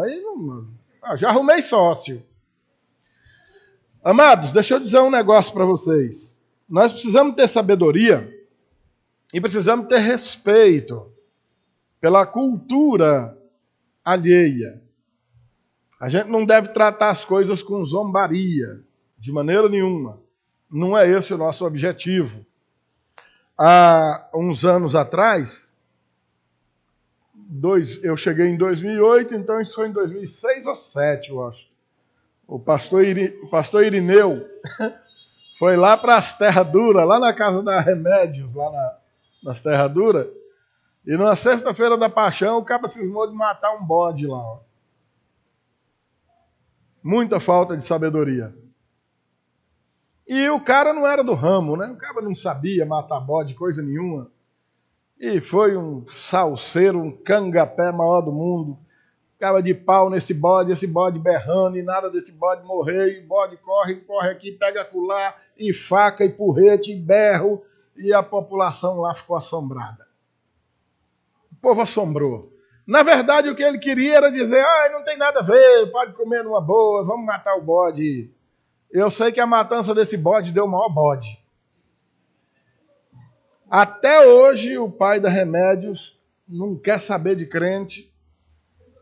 Já arrumei sócio. Amados, deixa eu dizer um negócio para vocês. Nós precisamos ter sabedoria e precisamos ter respeito pela cultura alheia. A gente não deve tratar as coisas com zombaria, de maneira nenhuma. Não é esse o nosso objetivo. Há uns anos atrás, eu cheguei em 2008, então isso foi em 2006 ou 2007, eu acho. O pastor Irineu foi lá para as Terras Duras, lá na casa da Remédios, lá nas Terras Duras, e numa sexta-feira da Paixão, o cara cismou de matar um bode lá. Ó. Muita falta de sabedoria. E o cara não era do ramo, né? O cara não sabia matar bode, coisa nenhuma. E foi um salseiro, um cangapé maior do mundo. Cara de pau nesse bode, esse bode berrando, e nada desse bode morrer. E o bode corre aqui, pega acolá, e faca, e porrete, e berro. E a população lá ficou assombrada. O povo assombrou. Na verdade, o que ele queria era dizer, não tem nada a ver, pode comer numa boa, vamos matar o bode. Eu sei que a matança desse bode deu o maior bode. Até hoje, o pai da Remédios não quer saber de crente.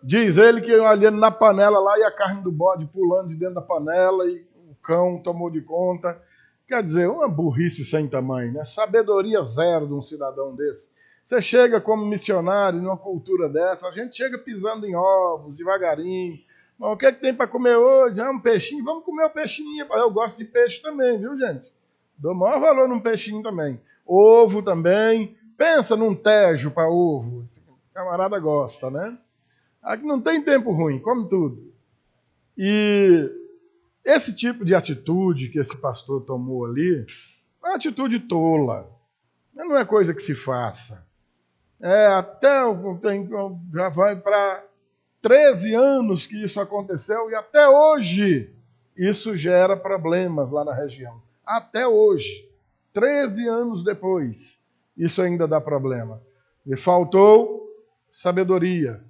Diz ele que olhando na panela lá e a carne do bode pulando de dentro da panela e o cão tomou de conta. Quer dizer, uma burrice sem tamanho, né? Sabedoria zero de um cidadão desse. Você chega como missionário numa cultura dessa, a gente chega pisando em ovos, devagarinho. Mas o que é que tem para comer hoje? Um peixinho? Vamos comer o peixinho. Eu gosto de peixe também, viu, gente? Dou maior valor num peixinho também. Ovo também. Pensa num tejo para ovo. Esse camarada gosta, né? Aqui não tem tempo ruim, come tudo. E esse tipo de atitude que esse pastor tomou ali é uma atitude tola. Não é coisa que se faça. Já vai para 13 anos que isso aconteceu e até hoje isso gera problemas lá na região. Até hoje, 13 anos depois, isso ainda dá problema. E faltou sabedoria.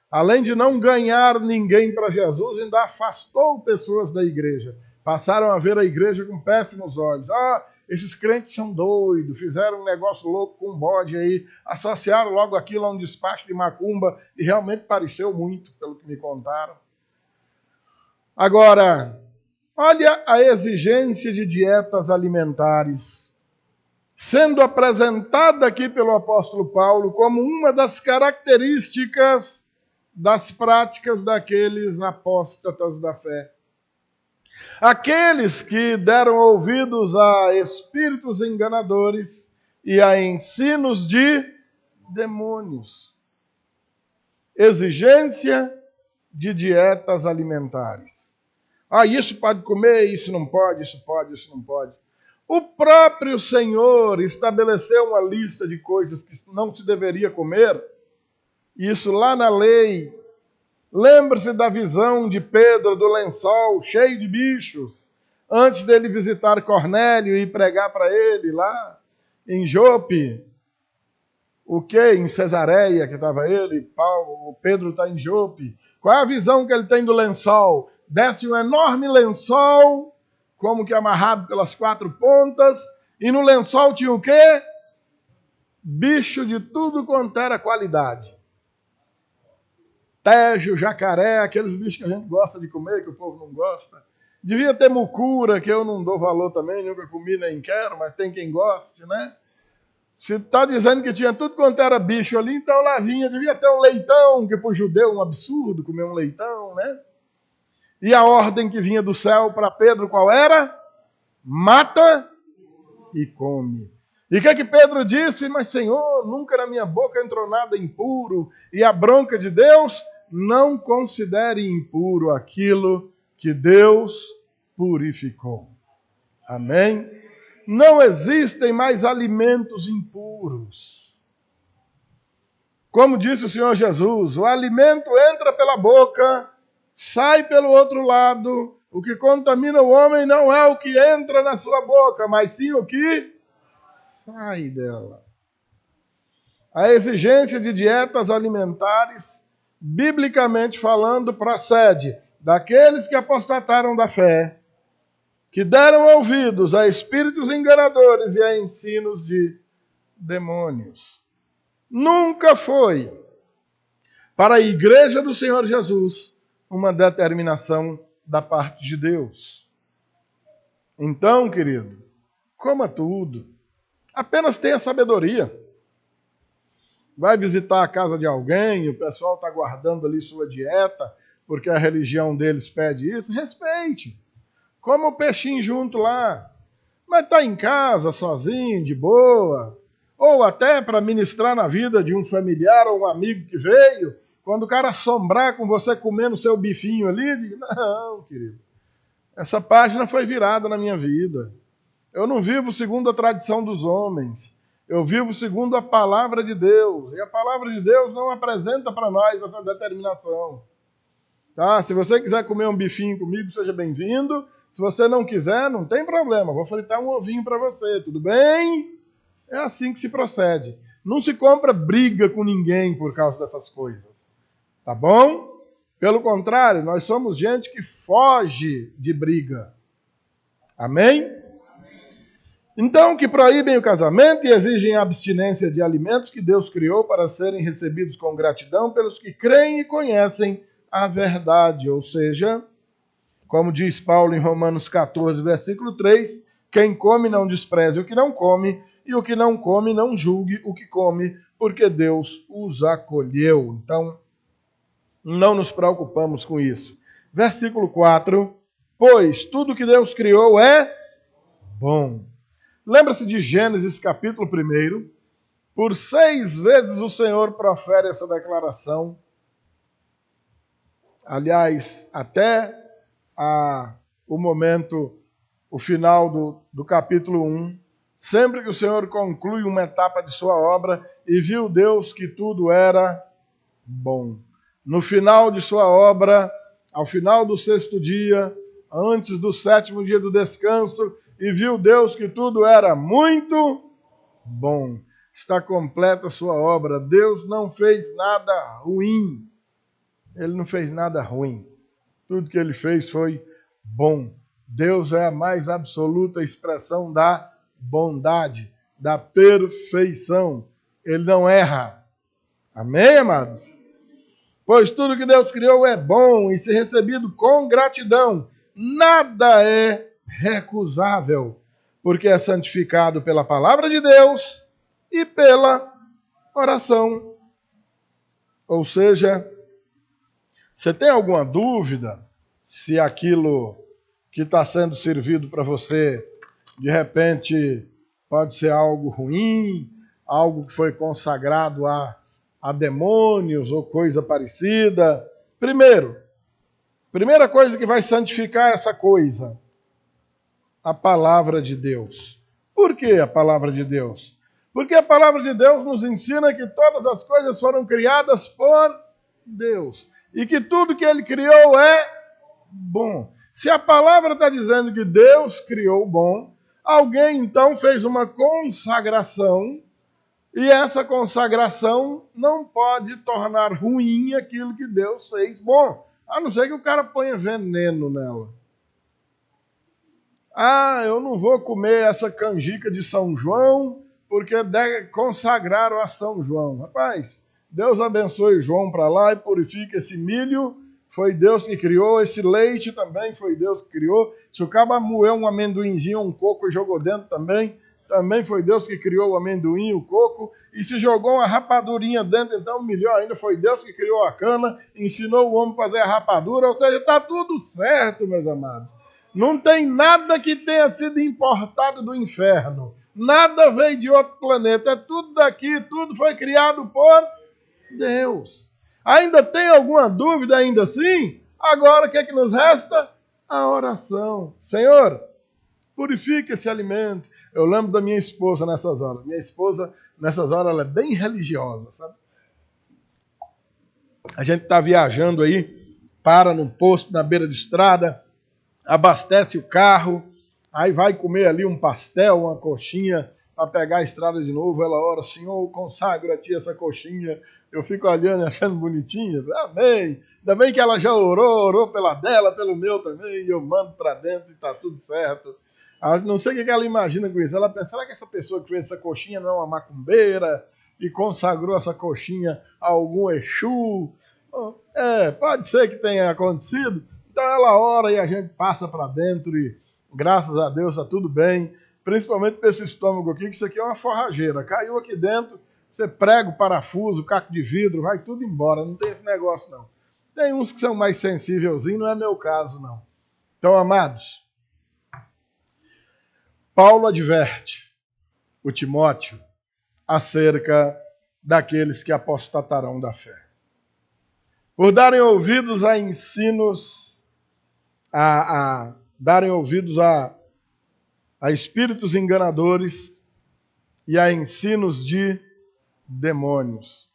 Além de não ganhar ninguém para Jesus, ainda afastou pessoas da igreja. Passaram a ver a igreja com péssimos olhos. Esses crentes são doidos, fizeram um negócio louco com um bode aí, associaram logo aquilo a um despacho de macumba, e realmente pareceu muito, pelo que me contaram. Agora, olha a exigência de dietas alimentares, sendo apresentada aqui pelo apóstolo Paulo como uma das características das práticas daqueles apóstatas da fé. Aqueles que deram ouvidos a espíritos enganadores e a ensinos de demônios. Exigência de dietas alimentares. Isso pode comer, isso não pode, isso pode, isso não pode. O próprio Senhor estabeleceu uma lista de coisas que não se deveria comer. Isso lá na lei. Lembre-se da visão de Pedro do lençol cheio de bichos, antes dele visitar Cornélio e pregar para ele lá em Jope. O que? Em Cesareia, que estava ele, o Pedro está em Jope. Qual é a visão que ele tem do lençol? Desce um enorme lençol, como que amarrado pelas 4 pontas, e no lençol tinha o quê? Bicho de tudo quanto era qualidade. Tejo, jacaré, aqueles bichos que a gente gosta de comer, que o povo não gosta. Devia ter mucura, que eu não dou valor também, nunca comi nem quero, mas tem quem goste, né? Se está dizendo que tinha tudo quanto era bicho ali, então lá vinha, devia ter um leitão, que para o judeu é um absurdo comer um leitão, né? E a ordem que vinha do céu para Pedro qual era? Mata e come. E o que Pedro disse? Mas Senhor, nunca na minha boca entrou nada impuro. E a bronca de Deus? Não considere impuro aquilo que Deus purificou. Amém? Não existem mais alimentos impuros. Como disse o Senhor Jesus, o alimento entra pela boca, sai pelo outro lado. O que contamina o homem não é o que entra na sua boca, mas sim o que sai dela. A exigência de dietas alimentares, biblicamente falando, procede daqueles que apostataram da fé, que deram ouvidos a espíritos enganadores e a ensinos de demônios. Nunca foi para a igreja do Senhor Jesus uma determinação da parte de Deus. Então, querido, coma tudo. Apenas tenha sabedoria. Vai visitar a casa de alguém, o pessoal está guardando ali sua dieta, porque a religião deles pede isso, respeite. Coma o peixinho junto lá. Mas está em casa, sozinho, de boa. Ou até para ministrar na vida de um familiar ou um amigo que veio, quando o cara assombrar com você comendo seu bifinho ali, diga, não, querido, essa página foi virada na minha vida. Eu não vivo segundo a tradição dos homens. Eu vivo segundo a palavra de Deus. E a palavra de Deus não apresenta para nós essa determinação. Tá? Se você quiser comer um bifinho comigo, seja bem-vindo. Se você não quiser, não tem problema. Vou fritar um ovinho para você, tudo bem? É assim que se procede. Não se compra briga com ninguém por causa dessas coisas. Tá bom? Pelo contrário, nós somos gente que foge de briga. Amém? Então, que proíbem o casamento e exigem a abstinência de alimentos que Deus criou para serem recebidos com gratidão pelos que creem e conhecem a verdade. Ou seja, como diz Paulo em Romanos 14, versículo 3, quem come não despreze o que não come, e o que não come não julgue o que come, porque Deus os acolheu. Então, não nos preocupamos com isso. Versículo 4. Pois tudo que Deus criou é bom. Lembra-se de Gênesis capítulo 1? Por 6 vezes o Senhor profere essa declaração. Aliás, até o momento, o final do capítulo 1, sempre que o Senhor conclui uma etapa de sua obra, e viu Deus que tudo era bom. No final de sua obra, ao final do 6º dia, antes do 7º dia do descanso, e viu Deus que tudo era muito bom. Está completa a sua obra. Deus não fez nada ruim. Ele não fez nada ruim. Tudo que ele fez foi bom. Deus é a mais absoluta expressão da bondade, da perfeição. Ele não erra. Amém, amados? Pois tudo que Deus criou é bom e se recebido com gratidão. Nada é recusável, porque é santificado pela palavra de Deus e pela oração. Ou seja, você tem alguma dúvida se aquilo que está sendo servido para você, de repente, pode ser algo ruim, algo que foi consagrado a demônios ou coisa parecida? Primeira coisa que vai santificar essa coisa, a palavra de Deus. Por que a palavra de Deus? Porque a palavra de Deus nos ensina que todas as coisas foram criadas por Deus e que tudo que ele criou é bom. Se a palavra está dizendo que Deus criou bom, alguém então fez uma consagração e essa consagração não pode tornar ruim aquilo que Deus fez bom, a não ser que o cara ponha veneno nela. Eu não vou comer essa canjica de São João porque consagraram a São João. Rapaz, Deus abençoe João para lá e purifica esse milho. Foi Deus que criou. Esse leite também foi Deus que criou. Se o cara moeu um amendoinzinho, um coco e jogou dentro também foi Deus que criou o amendoim, o coco. E se jogou uma rapadurinha dentro, então melhor ainda, foi Deus que criou a cana, ensinou o homem a fazer a rapadura. Ou seja, está tudo certo, meus amados. Não tem nada que tenha sido importado do inferno. Nada veio de outro planeta. É tudo daqui, tudo foi criado por Deus. Ainda tem alguma dúvida ainda assim? Agora o que é que nos resta? A oração. Senhor, purifica esse alimento. Eu lembro da minha esposa nessas horas. Minha esposa, nessas horas, ela é bem religiosa, sabe? A gente está viajando aí, para num posto na beira de estrada, abastece o carro, aí vai comer ali um pastel, uma coxinha, para pegar a estrada de novo. Ela ora, Senhor, consagra a ti essa coxinha. Eu fico olhando e achando bonitinha. Amém. Ainda bem que ela já orou pela dela, pelo meu também, e eu mando para dentro e está tudo certo. Não sei o que ela imagina com isso. Ela pensa, será que essa pessoa que fez essa coxinha não é uma macumbeira e consagrou essa coxinha a algum Exu? Pode ser que tenha acontecido. Então ela ora e a gente passa para dentro e graças a Deus está tudo bem. Principalmente para esse estômago aqui, que isso aqui é uma forrageira. Caiu aqui dentro, você prega o parafuso, o caco de vidro, vai tudo embora. Não tem esse negócio não. Tem uns que são mais sensívelzinhos, não é meu caso não. Então, amados, Paulo adverte o Timóteo acerca daqueles que apostatarão da fé. Por darem ouvidos a ensinos, darem ouvidos a espíritos enganadores e a ensinos de demônios.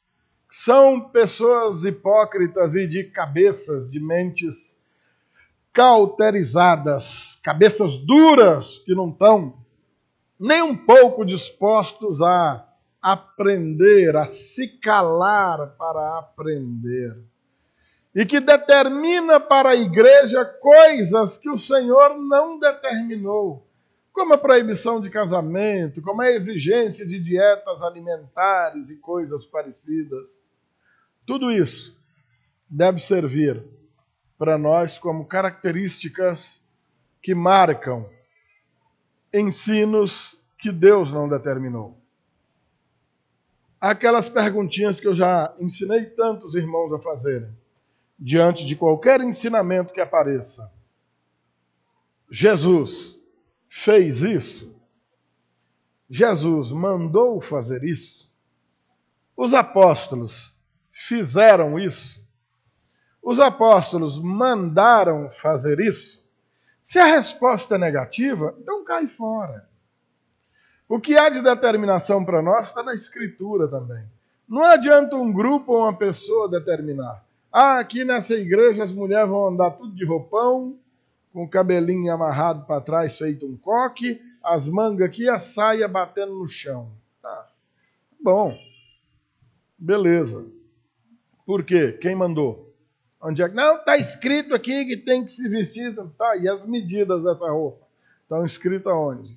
São pessoas hipócritas e de cabeças, de mentes cauterizadas, cabeças duras que não estão nem um pouco dispostos a aprender, a se calar para aprender. E que determina para a igreja coisas que o Senhor não determinou, como a proibição de casamento, como a exigência de dietas alimentares e coisas parecidas. Tudo isso deve servir para nós como características que marcam ensinos que Deus não determinou. Aquelas perguntinhas que eu já ensinei tantos irmãos a fazerem. diante de qualquer ensinamento que apareça. Jesus fez isso? Jesus mandou fazer isso? Os apóstolos fizeram isso? Os apóstolos mandaram fazer isso? Se a resposta é negativa, então cai fora. O que há de determinação para nós está na Escritura também. Não adianta um grupo ou uma pessoa determinar. Aqui nessa igreja as mulheres vão andar tudo de roupão, com o cabelinho amarrado para trás, feito um coque, as mangas aqui e a saia batendo no chão. Tá. Bom, beleza. Por quê? Quem mandou? Onde é que... Não, está escrito aqui que tem que se vestir. Tá, e as medidas dessa roupa? Estão escritas onde?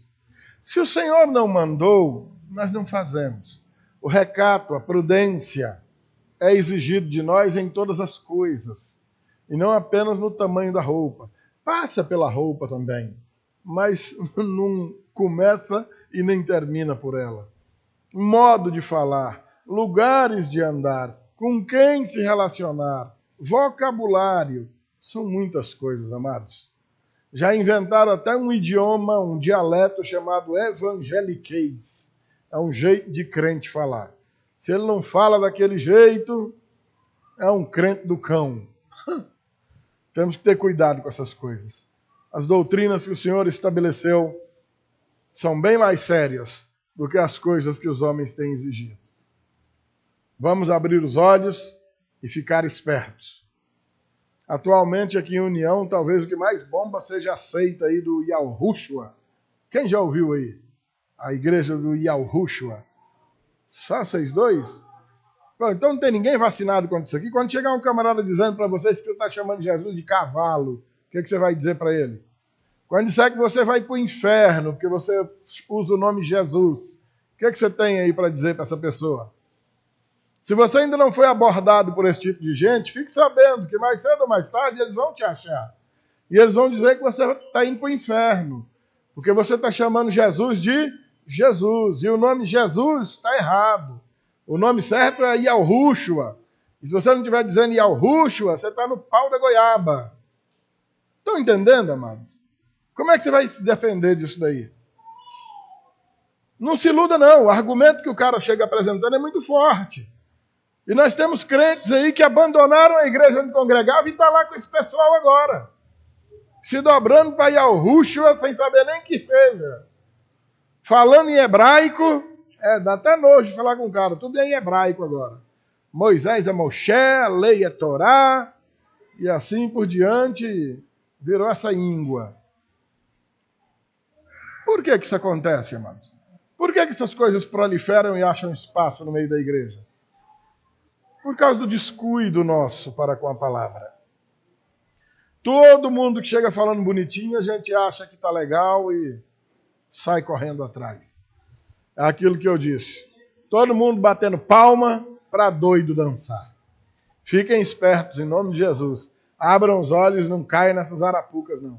Se o Senhor não mandou, nós não fazemos. O recato, a prudência é exigido de nós em todas as coisas. E não apenas no tamanho da roupa. Passa pela roupa também, mas não começa e nem termina por ela. Modo de falar, lugares de andar, com quem se relacionar, vocabulário, são muitas coisas, amados. Já inventaram até um idioma, um dialeto chamado evangeliquez. É um jeito de crente falar. Se ele não fala daquele jeito, é um crente do cão. Temos que ter cuidado com essas coisas. As doutrinas que o Senhor estabeleceu são bem mais sérias do que as coisas que os homens têm exigido. Vamos abrir os olhos e ficar espertos. Atualmente aqui em União, talvez o que mais bomba seja a seita aí do Yahushua. Quem já ouviu aí? A igreja do Yahushua. Só vocês dois? Bom, então não tem ninguém vacinado contra isso aqui. Quando chegar um camarada dizendo para vocês que você está chamando Jesus de cavalo, o que você vai dizer para ele? Quando disser que você vai para o inferno, porque você usa o nome Jesus, o que você tem aí para dizer para essa pessoa? Se você ainda não foi abordado por esse tipo de gente, fique sabendo que mais cedo ou mais tarde eles vão te achar. E eles vão dizer que você está indo para o inferno, porque você está chamando Jesus de Jesus. E o nome Jesus está errado. O nome certo é Yahushua. E se você não estiver dizendo Yahushua, você está no pau da goiaba. Estão entendendo, amados? Como é que você vai se defender disso daí? Não se iluda, não. O argumento que o cara chega apresentando é muito forte. E nós temos crentes aí que abandonaram a igreja onde congregavam e estão lá com esse pessoal agora. Se dobrando para Yahushua sem saber nem que seja. Falando em hebraico, dá até nojo de falar com o cara. Tudo é em hebraico agora. Moisés é Moshe, a lei é Torá, e assim por diante, virou essa íngua. Por que isso acontece, amados? Por que essas coisas proliferam e acham espaço no meio da igreja? Por causa do descuido nosso para com a palavra. Todo mundo que chega falando bonitinho, a gente acha que está legal e sai correndo atrás. É aquilo que eu disse. Todo mundo batendo palma para doido dançar. Fiquem espertos, em nome de Jesus. Abram os olhos, não caiam nessas arapucas, não.